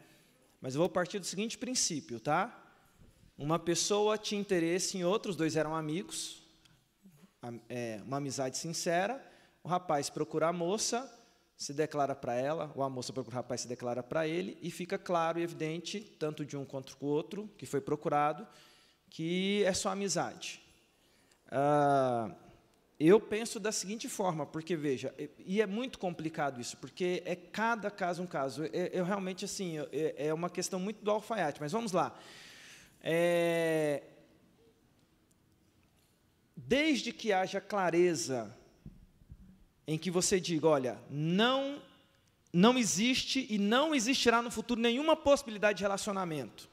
Speaker 3: Mas eu vou partir do seguinte princípio, tá? Uma pessoa tinha interesse em outro, os dois eram amigos, uma amizade sincera, o rapaz procura a moça, se declara para ela, ou a moça procura o rapaz, se declara para ele, e fica claro e evidente, tanto de um quanto do outro, que foi procurado, que é só amizade. Eu penso da seguinte forma, porque, veja, e é muito complicado isso, porque é cada caso um caso. Eu realmente, assim, é uma questão muito do alfaiate, mas vamos lá. Desde que haja clareza em que você diga, olha, não existe e não existirá no futuro nenhuma possibilidade de relacionamento,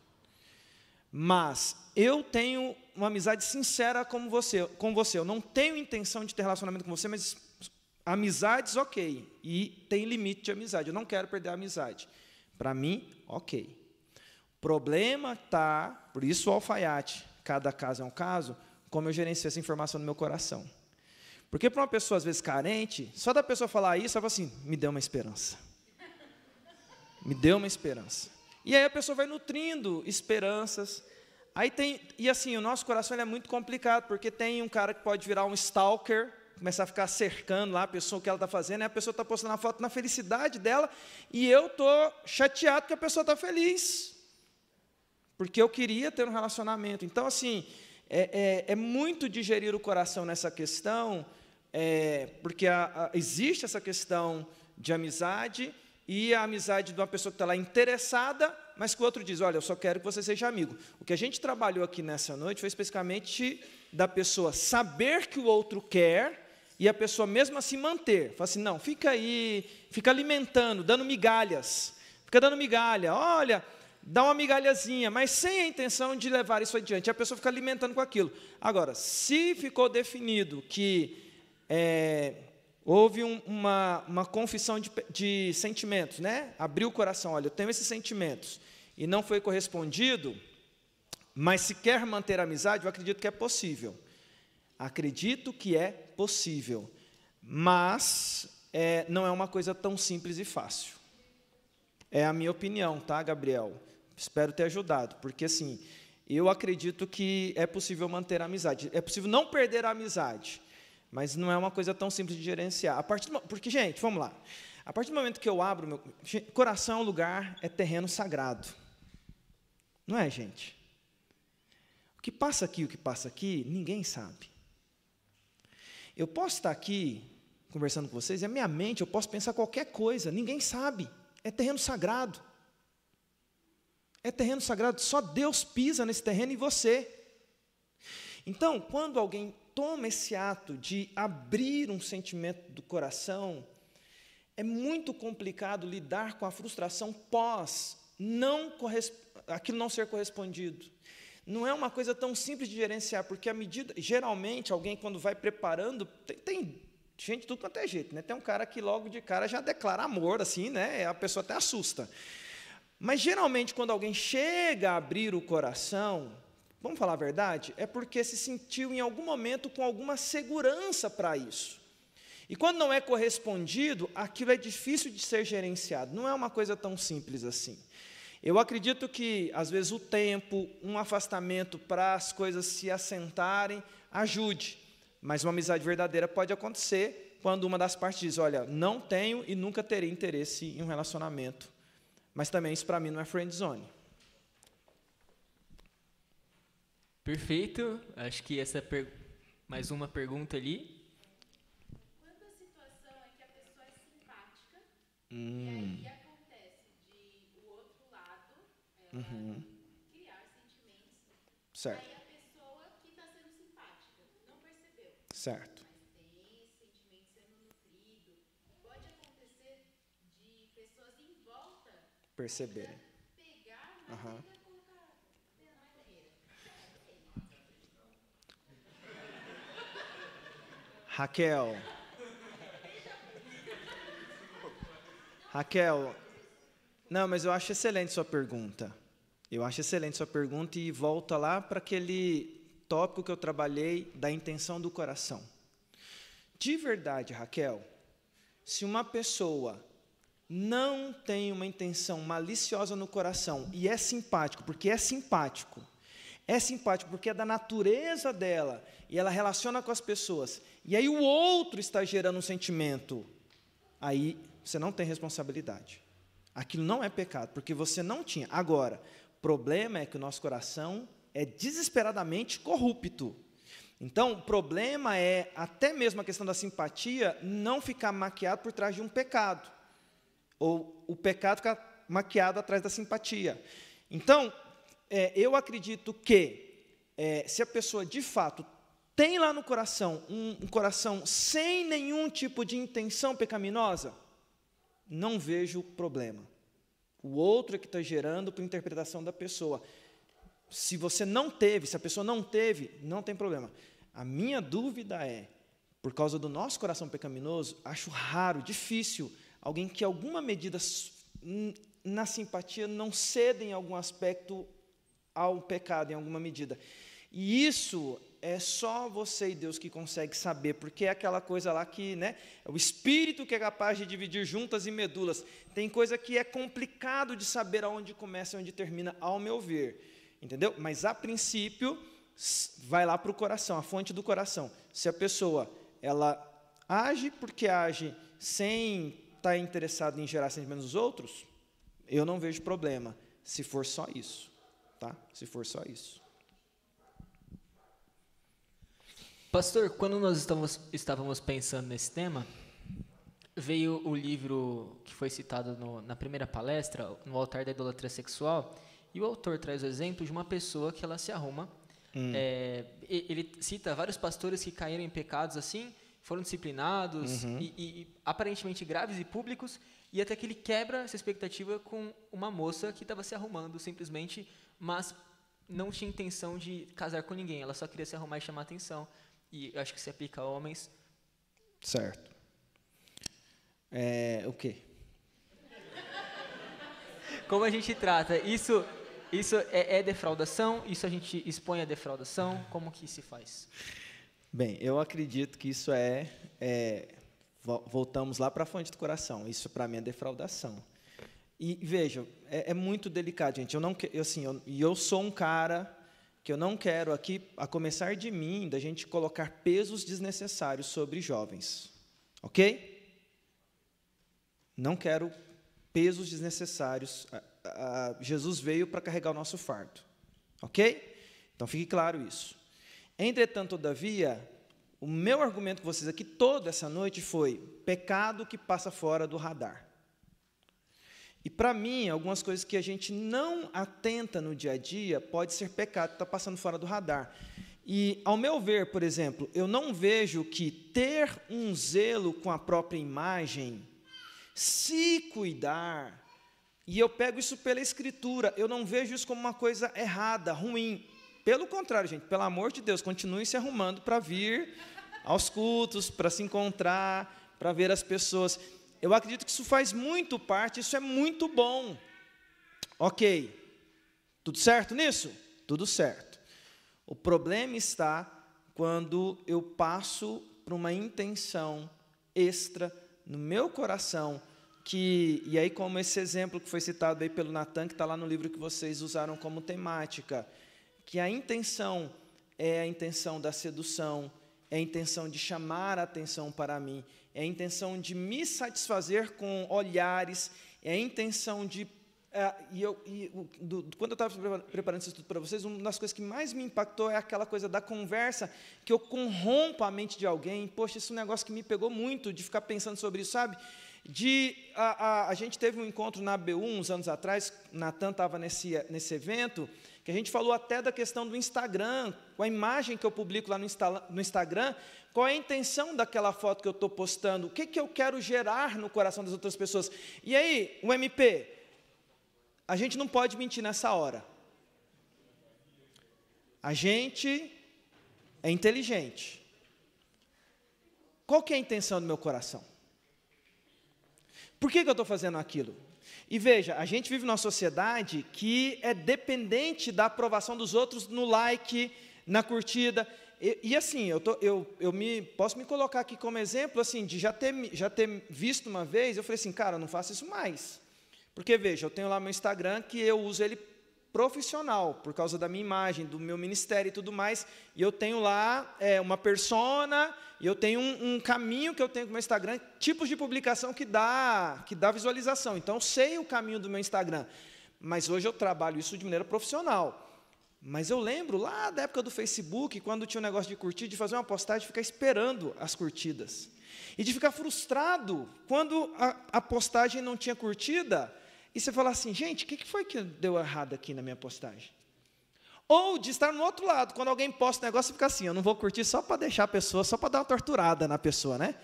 Speaker 3: mas eu tenho uma amizade sincera com você, eu não tenho intenção de ter relacionamento com você, mas amizades, ok, e tem limite de amizade, eu não quero perder a amizade, para mim, ok. O problema está, por isso o alfaiate, cada caso é um caso, como eu gerencio essa informação no meu coração. Porque para uma pessoa, às vezes, carente, só da pessoa falar isso, ela fala assim, me deu uma esperança. Me deu uma esperança. E aí a pessoa vai nutrindo esperanças. E assim, o nosso coração ele é muito complicado, porque tem um cara que pode virar um stalker, começar a ficar cercando lá a pessoa, o que ela está fazendo, e a pessoa está postando a foto na felicidade dela, e eu estou chateado que a pessoa está feliz. Porque eu queria ter um relacionamento. Então, assim, é muito digerir o coração nessa questão, porque existe essa questão de amizade, e a amizade de uma pessoa que está lá interessada, mas que o outro diz, olha, eu só quero que você seja amigo. O que a gente trabalhou aqui nessa noite foi especificamente da pessoa saber que o outro quer e a pessoa mesmo assim manter. Fala assim, não, fica aí, fica alimentando, dando migalhas. Fica dando migalha, olha, dá uma migalhazinha, mas sem a intenção de levar isso adiante. A pessoa fica alimentando com aquilo. Agora, se ficou definido que houve uma confissão de sentimentos, né? Abriu o coração, olha, eu tenho esses sentimentos, e não foi correspondido, mas se quer manter a amizade, eu acredito que é possível. Acredito que é possível, mas não é uma coisa tão simples e fácil. É a minha opinião, tá, Gabriel? Espero ter ajudado, porque assim, eu acredito que é possível manter a amizade. É possível não perder a amizade, mas não é uma coisa tão simples de gerenciar. Porque, gente, vamos lá. A partir do momento que eu abro, coração é um lugar, é terreno sagrado. Não é, gente? O que passa aqui, ninguém sabe. Eu posso estar aqui, conversando com vocês, e a minha mente, eu posso pensar qualquer coisa, ninguém sabe. É terreno sagrado. É terreno sagrado, só Deus pisa nesse terreno e você. Então, quando alguém toma esse ato de abrir um sentimento do coração, é muito complicado lidar com a frustração pós aquilo não ser correspondido. Não é uma coisa tão simples de gerenciar, porque geralmente, alguém quando vai preparando, tem gente de tudo quanto é jeito, né? Tem um cara que logo de cara já declara amor, assim, né? A pessoa até assusta. Mas, geralmente, quando alguém chega a abrir o coração, vamos falar a verdade, é porque se sentiu em algum momento com alguma segurança para isso. E quando não é correspondido, aquilo é difícil de ser gerenciado. Não é uma coisa tão simples assim. Eu acredito que, às vezes, o tempo, um afastamento para as coisas se assentarem, ajude. Mas uma amizade verdadeira pode acontecer quando uma das partes diz, olha, não tenho e nunca terei interesse em um relacionamento. Mas também isso para mim não é friend zone.
Speaker 4: Perfeito. Acho que mais uma pergunta ali.
Speaker 1: Quando a situação é que a pessoa é simpática, e aí acontece de o outro lado criar sentimentos,
Speaker 3: Certo.
Speaker 1: aí a pessoa que está sendo simpática não percebeu.
Speaker 3: Certo.
Speaker 1: Mas tem esse sentimento sendo nutrido. Pode acontecer de pessoas em volta
Speaker 3: Perceberem.
Speaker 1: pegar, mas ainda colocar na fogueira.
Speaker 3: Raquel, não, mas eu acho excelente sua pergunta. Eu acho excelente sua pergunta e volta lá para aquele tópico que eu trabalhei da intenção do coração. De verdade, Raquel, se uma pessoa não tem uma intenção maliciosa no coração e é simpático porque é da natureza dela, e ela relaciona com as pessoas, e aí o outro está gerando um sentimento, aí você não tem responsabilidade. Aquilo não é pecado, porque você não tinha. Agora, o problema é que o nosso coração é desesperadamente corrupto. Então, o problema é, até mesmo a questão da simpatia, não ficar maquiado por trás de um pecado, ou o pecado ficar maquiado atrás da simpatia. Então, eu acredito que, se a pessoa, de fato, tem lá no coração, um coração sem nenhum tipo de intenção pecaminosa, não vejo problema. O outro é que está gerando para a interpretação da pessoa. Se a pessoa não teve, não tem problema. A minha dúvida é, por causa do nosso coração pecaminoso, acho raro, difícil, alguém que, alguma medida na simpatia, não ceda em algum aspecto ao pecado, em alguma medida. E isso é só você e Deus que consegue saber, porque é aquela coisa lá que, né, é o Espírito que é capaz de dividir juntas e medulas. Tem coisa que é complicado de saber aonde começa e onde termina, ao meu ver. Entendeu? Mas, a princípio, vai lá para o coração, a fonte do coração. Se a pessoa, ela age porque age sem estar interessado em gerar sentimentos dos outros, eu não vejo problema, se for só isso. Tá? Se for só isso.
Speaker 4: Pastor, quando nós estávamos pensando nesse tema, veio o livro que foi citado na primeira palestra, No Altar da Idolatria Sexual, e o autor traz o exemplo de uma pessoa que ela se arruma. Ele cita vários pastores que caíram em pecados assim, foram disciplinados, e aparentemente graves e públicos, e até que ele quebra essa expectativa com uma moça que estava se arrumando simplesmente, mas não tinha intenção de casar com ninguém, ela só queria se arrumar e chamar atenção. E eu acho que se aplica a homens.
Speaker 3: Certo. O quê?
Speaker 4: Como a gente trata? Isso é defraudação? Isso a gente expõe a defraudação? Como que se faz?
Speaker 3: Bem, eu acredito que isso voltamos lá para a fonte do coração. Isso, para mim, é defraudação. E, veja, é muito delicado, gente. Eu sou um cara que eu não quero aqui, a começar de mim, da gente colocar pesos desnecessários sobre jovens. Ok? Não quero pesos desnecessários. Jesus veio para carregar o nosso fardo. Ok? Então, fique claro isso. Entretanto, todavia, o meu argumento com vocês aqui toda essa noite foi pecado que passa fora do radar. E, para mim, algumas coisas que a gente não atenta no dia a dia pode ser pecado que está passando fora do radar. E, ao meu ver, por exemplo, eu não vejo que ter um zelo com a própria imagem, se cuidar, e eu pego isso pela Escritura, eu não vejo isso como uma coisa errada, ruim. Pelo contrário, gente, pelo amor de Deus, continue se arrumando para vir aos cultos, para se encontrar, para ver as pessoas. Eu acredito que isso faz muito parte, isso é muito bom. Ok. Tudo certo nisso? Tudo certo. O problema está quando eu passo para uma intenção extra no meu coração, e aí como esse exemplo que foi citado aí pelo Natan, que está lá no livro que vocês usaram como temática, que a intenção é a intenção da sedução, é a intenção de chamar a atenção para mim, é a intenção de me satisfazer com olhares, é a intenção de... quando eu estava preparando isso tudo para vocês, uma das coisas que mais me impactou é aquela coisa da conversa, que eu corrompo a mente de alguém. Poxa, isso é um negócio que me pegou muito, de ficar pensando sobre isso, sabe? A gente teve um encontro na ABU uns anos atrás, Natan estava nesse evento, que a gente falou até da questão do Instagram, com a imagem que eu publico lá no Instagram, qual é a intenção daquela foto que eu estou postando, o que eu quero gerar no coração das outras pessoas. E aí, o MP, a gente não pode mentir nessa hora. A gente é inteligente. Qual que é a intenção do meu coração? Por que eu estou fazendo aquilo? E veja, a gente vive numa sociedade que é dependente da aprovação dos outros no like, na curtida. E assim, posso me colocar aqui como exemplo, assim, de já ter visto uma vez, eu falei assim, cara, eu não faço isso mais. Porque, veja, eu tenho lá meu Instagram, que eu uso ele profissional, por causa da minha imagem, do meu ministério e tudo mais, e eu tenho lá uma persona, e eu tenho um caminho que eu tenho com o meu Instagram, tipos de publicação que dá visualização. Então, eu sei o caminho do meu Instagram, mas hoje eu trabalho isso de maneira profissional. Mas eu lembro lá da época do Facebook, quando tinha um negócio de curtir, de fazer uma postagem e ficar esperando as curtidas. E de ficar frustrado quando a postagem não tinha curtida, e você fala assim, gente, o que foi que deu errado aqui na minha postagem? Ou de estar no outro lado, quando alguém posta um negócio e fica assim, eu não vou curtir só para deixar a pessoa, só para dar uma torturada na pessoa, né?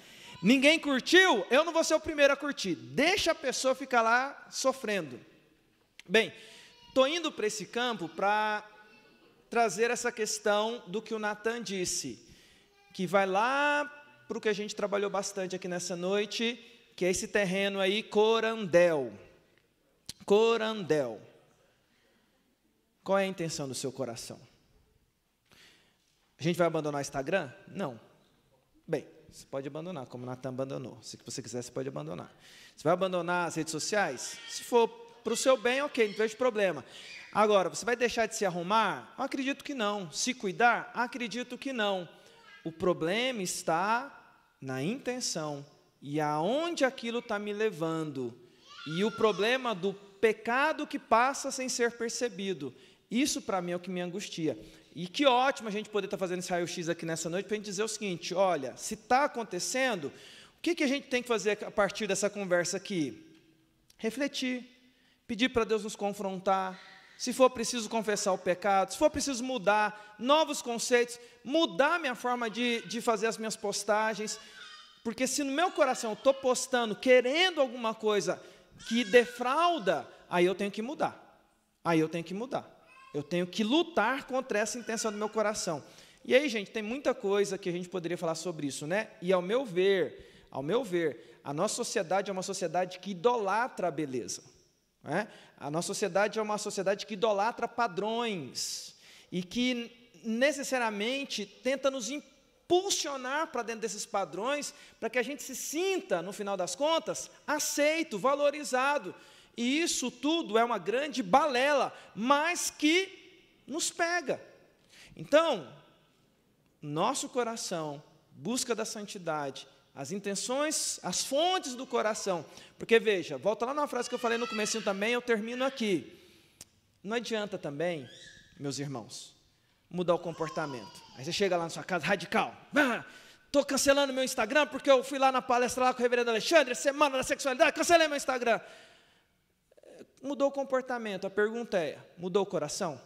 Speaker 3: Ninguém curtiu, eu não vou ser o primeiro a curtir. Deixa a pessoa ficar lá sofrendo. Bem, estou indo para esse campo para trazer essa questão do que o Natan disse, que vai lá para o que a gente trabalhou bastante aqui nessa noite, que é esse terreno aí, Corandel. Corandel. Qual é a intenção do seu coração? A gente vai abandonar o Instagram? Não. Bem, você pode abandonar, como o Natan abandonou. Se você quiser, você pode abandonar. Você vai abandonar as redes sociais? Se for para o seu bem, ok, não vejo problema. Agora, você vai deixar de se arrumar? Acredito que não. Se cuidar? Acredito que não. O problema está na intenção e aonde aquilo está me levando. E o problema do pecado que passa sem ser percebido. Isso, para mim, é o que me angustia. E que ótimo a gente poder estar fazendo esse raio-x aqui nessa noite para a gente dizer o seguinte, olha, se está acontecendo, O que a gente tem que fazer a partir dessa conversa aqui? Refletir, pedir para Deus nos confrontar, se for preciso confessar o pecado, se for preciso mudar novos conceitos, mudar minha forma de fazer as minhas postagens, porque se no meu coração eu estou postando, querendo alguma coisa que defrauda, aí eu tenho que mudar, eu tenho que lutar contra essa intenção do meu coração. E aí, gente, tem muita coisa que a gente poderia falar sobre isso, né? E ao meu ver, a nossa sociedade é uma sociedade que idolatra a beleza. A nossa sociedade é uma sociedade que idolatra padrões e que necessariamente tenta nos impulsionar para dentro desses padrões para que a gente se sinta, no final das contas, aceito, valorizado. E isso tudo é uma grande balela, mas que nos pega. Então, nosso coração, busca da santidade, as intenções, as fontes do coração. Porque, veja, volta lá numa frase que eu falei no comecinho também, eu termino aqui. Não adianta também, meus irmãos, mudar o comportamento. Aí você chega lá na sua casa, radical. Estou cancelando meu Instagram porque eu fui lá na palestra lá com o reverendo Alexandre, semana da sexualidade, cancelei meu Instagram. Mudou o comportamento, a pergunta é, mudou o coração?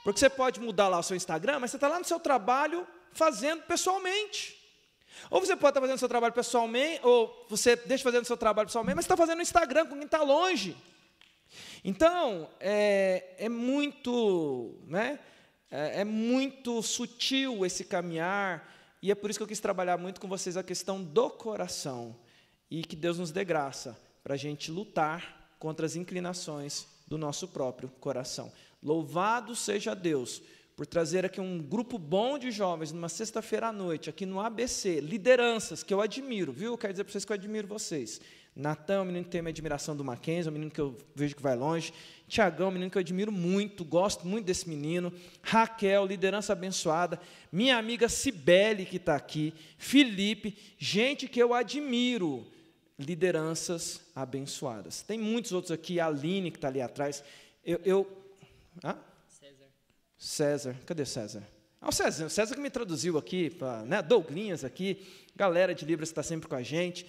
Speaker 3: Porque você pode mudar lá o seu Instagram, mas você está lá no seu trabalho fazendo pessoalmente. Ou você pode estar fazendo o seu trabalho pessoalmente, ou você deixa fazendo o seu trabalho pessoalmente, mas você está fazendo no Instagram com quem está longe. Então, é muito sutil esse caminhar, e é por isso que eu quis trabalhar muito com vocês a questão do coração, e que Deus nos dê graça para a gente lutar contra as inclinações do nosso próprio coração. Louvado seja Deus por trazer aqui um grupo bom de jovens, numa sexta-feira à noite, aqui no ABC, lideranças que eu admiro, viu? Eu quero dizer para vocês que eu admiro vocês. Natan, o menino que tem minha admiração do Mackenzie, o menino que eu vejo que vai longe. Tiagão, o menino que eu admiro muito, gosto muito desse menino. Raquel, liderança abençoada. Minha amiga Cibele, que está aqui. Felipe, gente que eu admiro, lideranças abençoadas. Tem muitos outros aqui, a Aline, que está ali atrás. César, cadê César? O César que me traduziu aqui, Douglinhas aqui, galera de Libras que está sempre com a gente.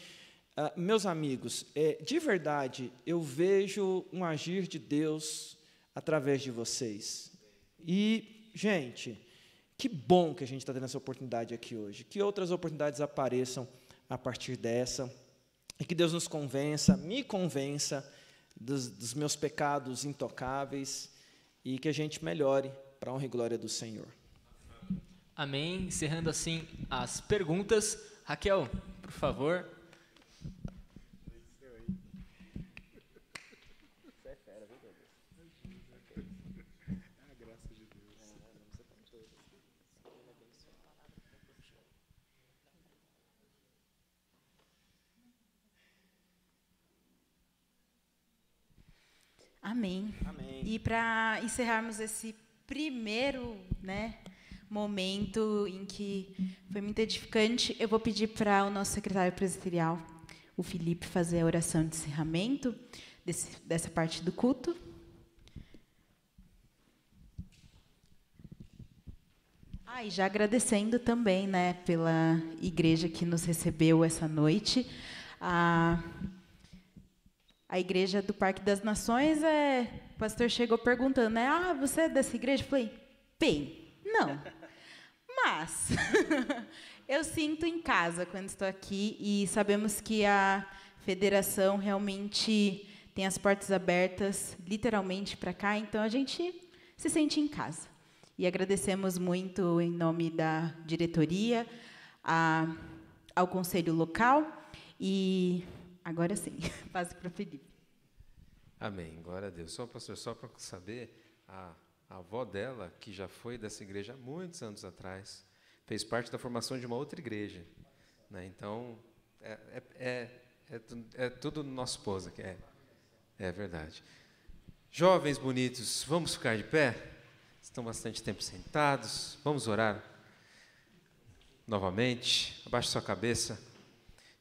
Speaker 3: Meus amigos, de verdade, eu vejo um agir de Deus através de vocês. E, gente, que bom que a gente está tendo essa oportunidade aqui hoje. Que outras oportunidades apareçam a partir dessa. E que Deus nos convença, me convença dos meus pecados intocáveis e que a gente melhore para a honra e glória do Senhor.
Speaker 4: Amém. Encerrando assim as perguntas. Raquel, por favor.
Speaker 1: Amém.
Speaker 3: Amém.
Speaker 1: E para encerrarmos esse primeiro, momento em que foi muito edificante, eu vou pedir para o nosso secretário presbiterial, o Felipe, fazer a oração de encerramento dessa parte do culto. E já agradecendo também, pela igreja que nos recebeu essa noite. A igreja do Parque das Nações, o pastor chegou perguntando, você é dessa igreja? Eu falei, não. Mas eu sinto em casa quando estou aqui e sabemos que a federação realmente tem as portas abertas, literalmente, para cá, então a gente se sente em casa. E agradecemos muito em nome da diretoria, ao conselho local e... Agora sim, passo para o Felipe.
Speaker 6: Amém, glória a Deus. Pastor, só para saber, a avó dela, que já foi dessa igreja há muitos anos atrás, fez parte da formação de uma outra igreja. Então, é tudo do nosso esposo, que é verdade. Jovens bonitos, vamos ficar de pé? Estão bastante tempo sentados, vamos orar novamente. Abaixe sua cabeça.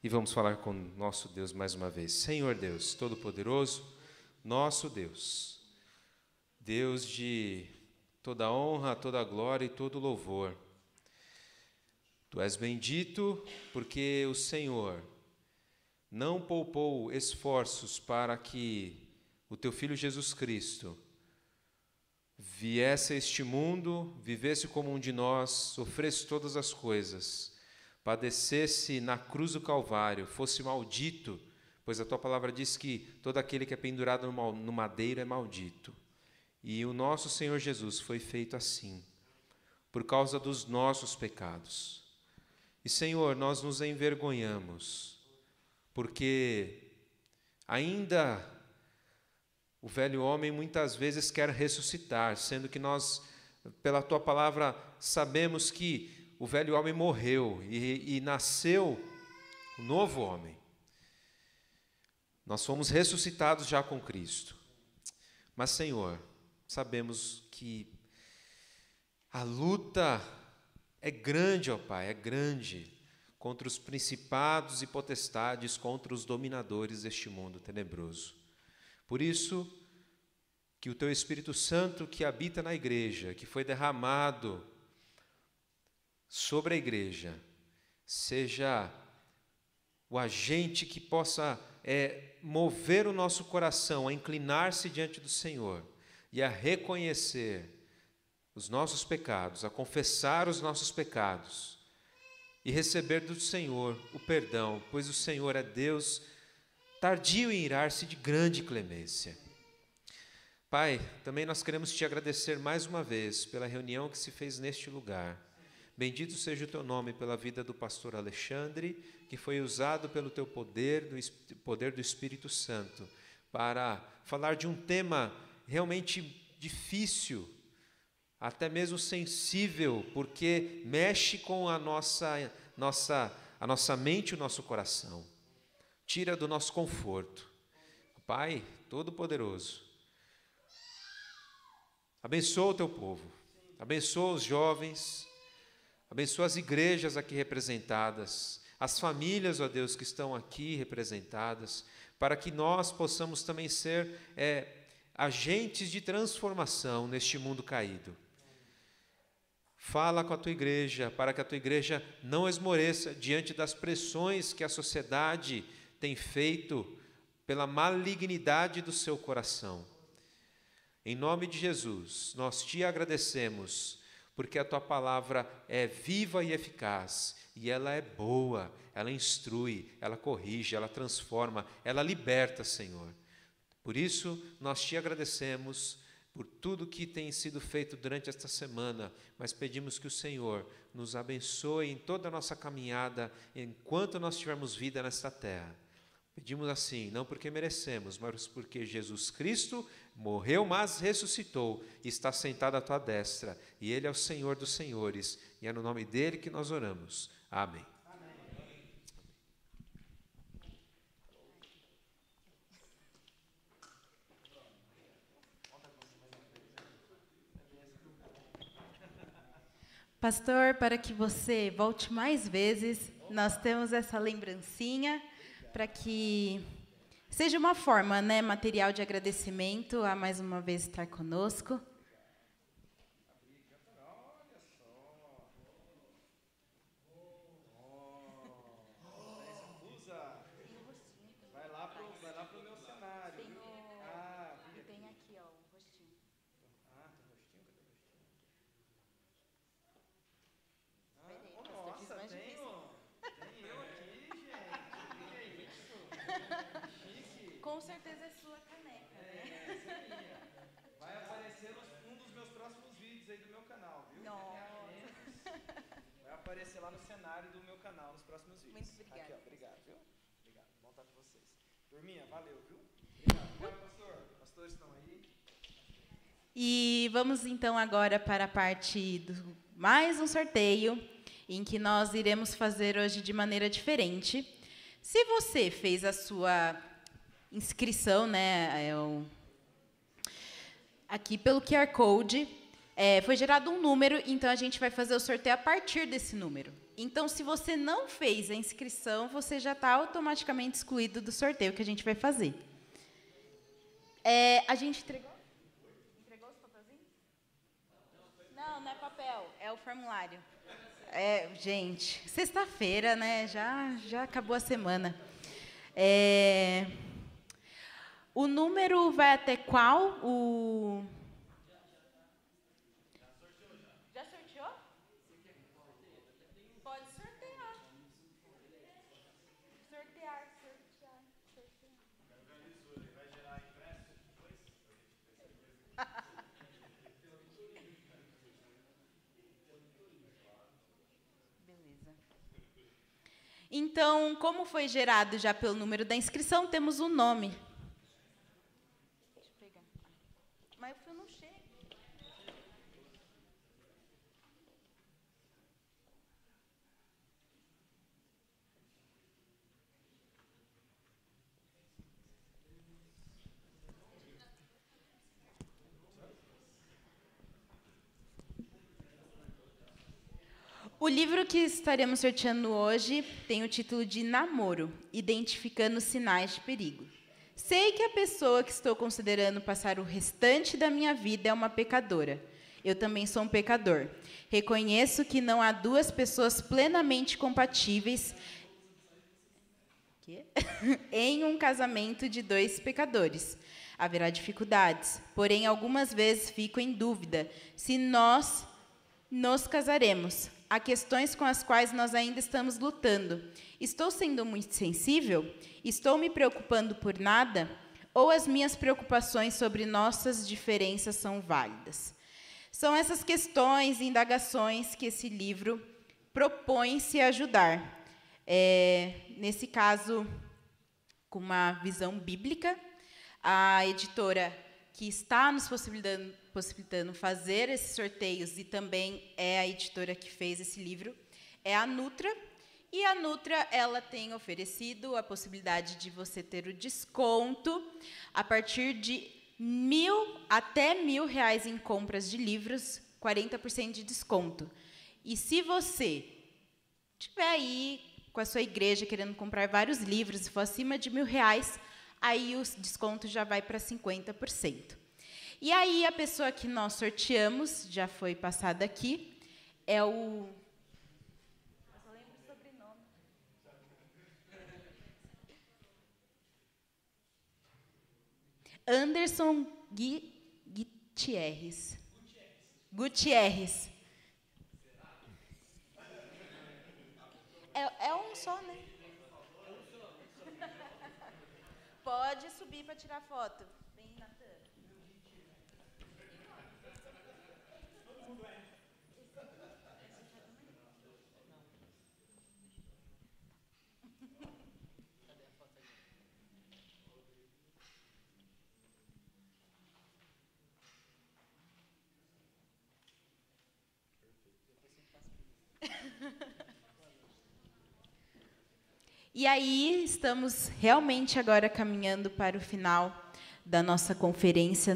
Speaker 6: E vamos falar com nosso Deus mais uma vez. Senhor Deus Todo-Poderoso, nosso Deus, Deus de toda honra, toda glória e todo louvor. Tu és bendito porque o Senhor não poupou esforços para que o teu Filho Jesus Cristo viesse a este mundo, vivesse como um de nós, sofresse todas as coisas, padecesse na cruz do Calvário, fosse maldito, pois a tua palavra diz que todo aquele que é pendurado no madeiro é maldito. E o nosso Senhor Jesus foi feito assim, por causa dos nossos pecados. E, Senhor, nós nos envergonhamos, porque ainda o velho homem muitas vezes quer ressuscitar, sendo que nós, pela tua palavra, sabemos que o velho homem morreu e nasceu o novo homem. Nós fomos ressuscitados já com Cristo. Mas, Senhor, sabemos que a luta é grande, ó Pai, é grande, contra os principados e potestades, contra os dominadores deste mundo tenebroso. Por isso, que o Teu Espírito Santo que habita na igreja, que foi derramado sobre a igreja, seja o agente que possa mover o nosso coração a inclinar-se diante do Senhor e a reconhecer os nossos pecados, a confessar os nossos pecados e receber do Senhor o perdão, pois o Senhor é Deus tardio em irar-se, de grande clemência. Pai, também nós queremos te agradecer mais uma vez pela reunião que se fez neste lugar. Bendito seja o teu nome pela vida do pastor Alexandre, que foi usado pelo teu poder, do poder do Espírito Santo, para falar de um tema realmente difícil, até mesmo sensível, porque mexe com a nossa mente e o nosso coração. Tira do nosso conforto. Pai Todo-Poderoso, abençoa o teu povo, abençoa os jovens, abençoa as igrejas aqui representadas, as famílias, ó Deus, que estão aqui representadas, para que nós possamos também ser agentes de transformação neste mundo caído. Fala com a tua igreja, para que a tua igreja não esmoreça diante das pressões que a sociedade tem feito pela malignidade do seu coração. Em nome de Jesus, nós te agradecemos, porque a tua palavra é viva e eficaz, e ela é boa, ela instrui, ela corrige, ela transforma, ela liberta, Senhor. Por isso, nós te agradecemos por tudo que tem sido feito durante esta semana, mas pedimos que o Senhor nos abençoe em toda a nossa caminhada, enquanto nós tivermos vida nesta terra. Pedimos assim, não porque merecemos, mas porque Jesus Cristo morreu, mas ressuscitou, e está sentado à tua destra, e Ele é o Senhor dos senhores, e é no nome dEle que nós oramos. Amém.
Speaker 1: Pastor, para que você volte mais vezes, nós temos essa lembrancinha, para que seja uma forma, material de agradecimento a mais uma vez estar conosco.
Speaker 3: Vai lá pro meu cenário.
Speaker 1: Tem aqui, ó, o rostinho.
Speaker 3: Tem rostinho? Cadê o rostinho?
Speaker 1: Nossa,
Speaker 3: Nossa, tem eu aqui, gente. O que é isso? Chique.
Speaker 1: Com certeza é sua caneca, né?
Speaker 3: Essa é minha. Vai aparecer um dos meus próximos vídeos aí do meu canal, viu? Vai aparecer lá no cenário do meu canal nos próximos vídeos.
Speaker 1: Muito obrigada.
Speaker 3: Aqui, ó, obrigado, viu? Obrigado. Bom estar com vocês. Turminha, valeu, viu? Obrigado, pastor. Pastores estão aí.
Speaker 1: E vamos então agora para a parte do mais um sorteio, em que nós iremos fazer hoje de maneira diferente. Se você fez a sua inscrição, aqui pelo QR Code, foi gerado um número, então a gente vai fazer o sorteio a partir desse número. Então, se você não fez a inscrição, você já está automaticamente excluído do sorteio que a gente vai fazer. A gente entregou? Entregou os papelzinhos? Não, não é papel, é o formulário. Gente, sexta-feira, né? Já acabou a semana. O número vai até qual? Já sorteou? Pode sortear. Sortear. Beleza. Então, como foi gerado já pelo número da inscrição, temos um nome. Deixa eu pegar. Mas o fio não chega. O livro que estaremos sorteando hoje tem o título de Namoro, Identificando Sinais de Perigo. Sei que a pessoa que estou considerando passar o restante da minha vida é uma pecadora. Eu também sou um pecador. Reconheço que não há duas pessoas plenamente compatíveis em um casamento de dois pecadores. Haverá dificuldades, porém, algumas vezes fico em dúvida se nós nos casaremos. Há questões com as quais nós ainda estamos lutando. Estou sendo muito sensível? Estou me preocupando por nada? Ou as minhas preocupações sobre nossas diferenças são válidas? São essas questões e indagações que esse livro propõe-se a ajudar. Nesse caso, com uma visão bíblica, a editora que está nos possibilitando fazer esses sorteios, e também é a editora que fez esse livro, é a Nutra. E a Nutra, ela tem oferecido a possibilidade de você ter o desconto a partir de até R$1.000 em compras de livros, 40% de desconto. E se você estiver aí com a sua igreja querendo comprar vários livros e for acima de R$1.000, aí o desconto já vai para 50%. E aí, a pessoa que nós sorteamos, já foi passada aqui, é o... Eu só lembro o sobrenome. Anderson Gutierrez. Gutierrez. É um só, né? Pode subir para tirar foto. Vem, Natan. E aí, estamos realmente agora caminhando para o final da nossa conferência.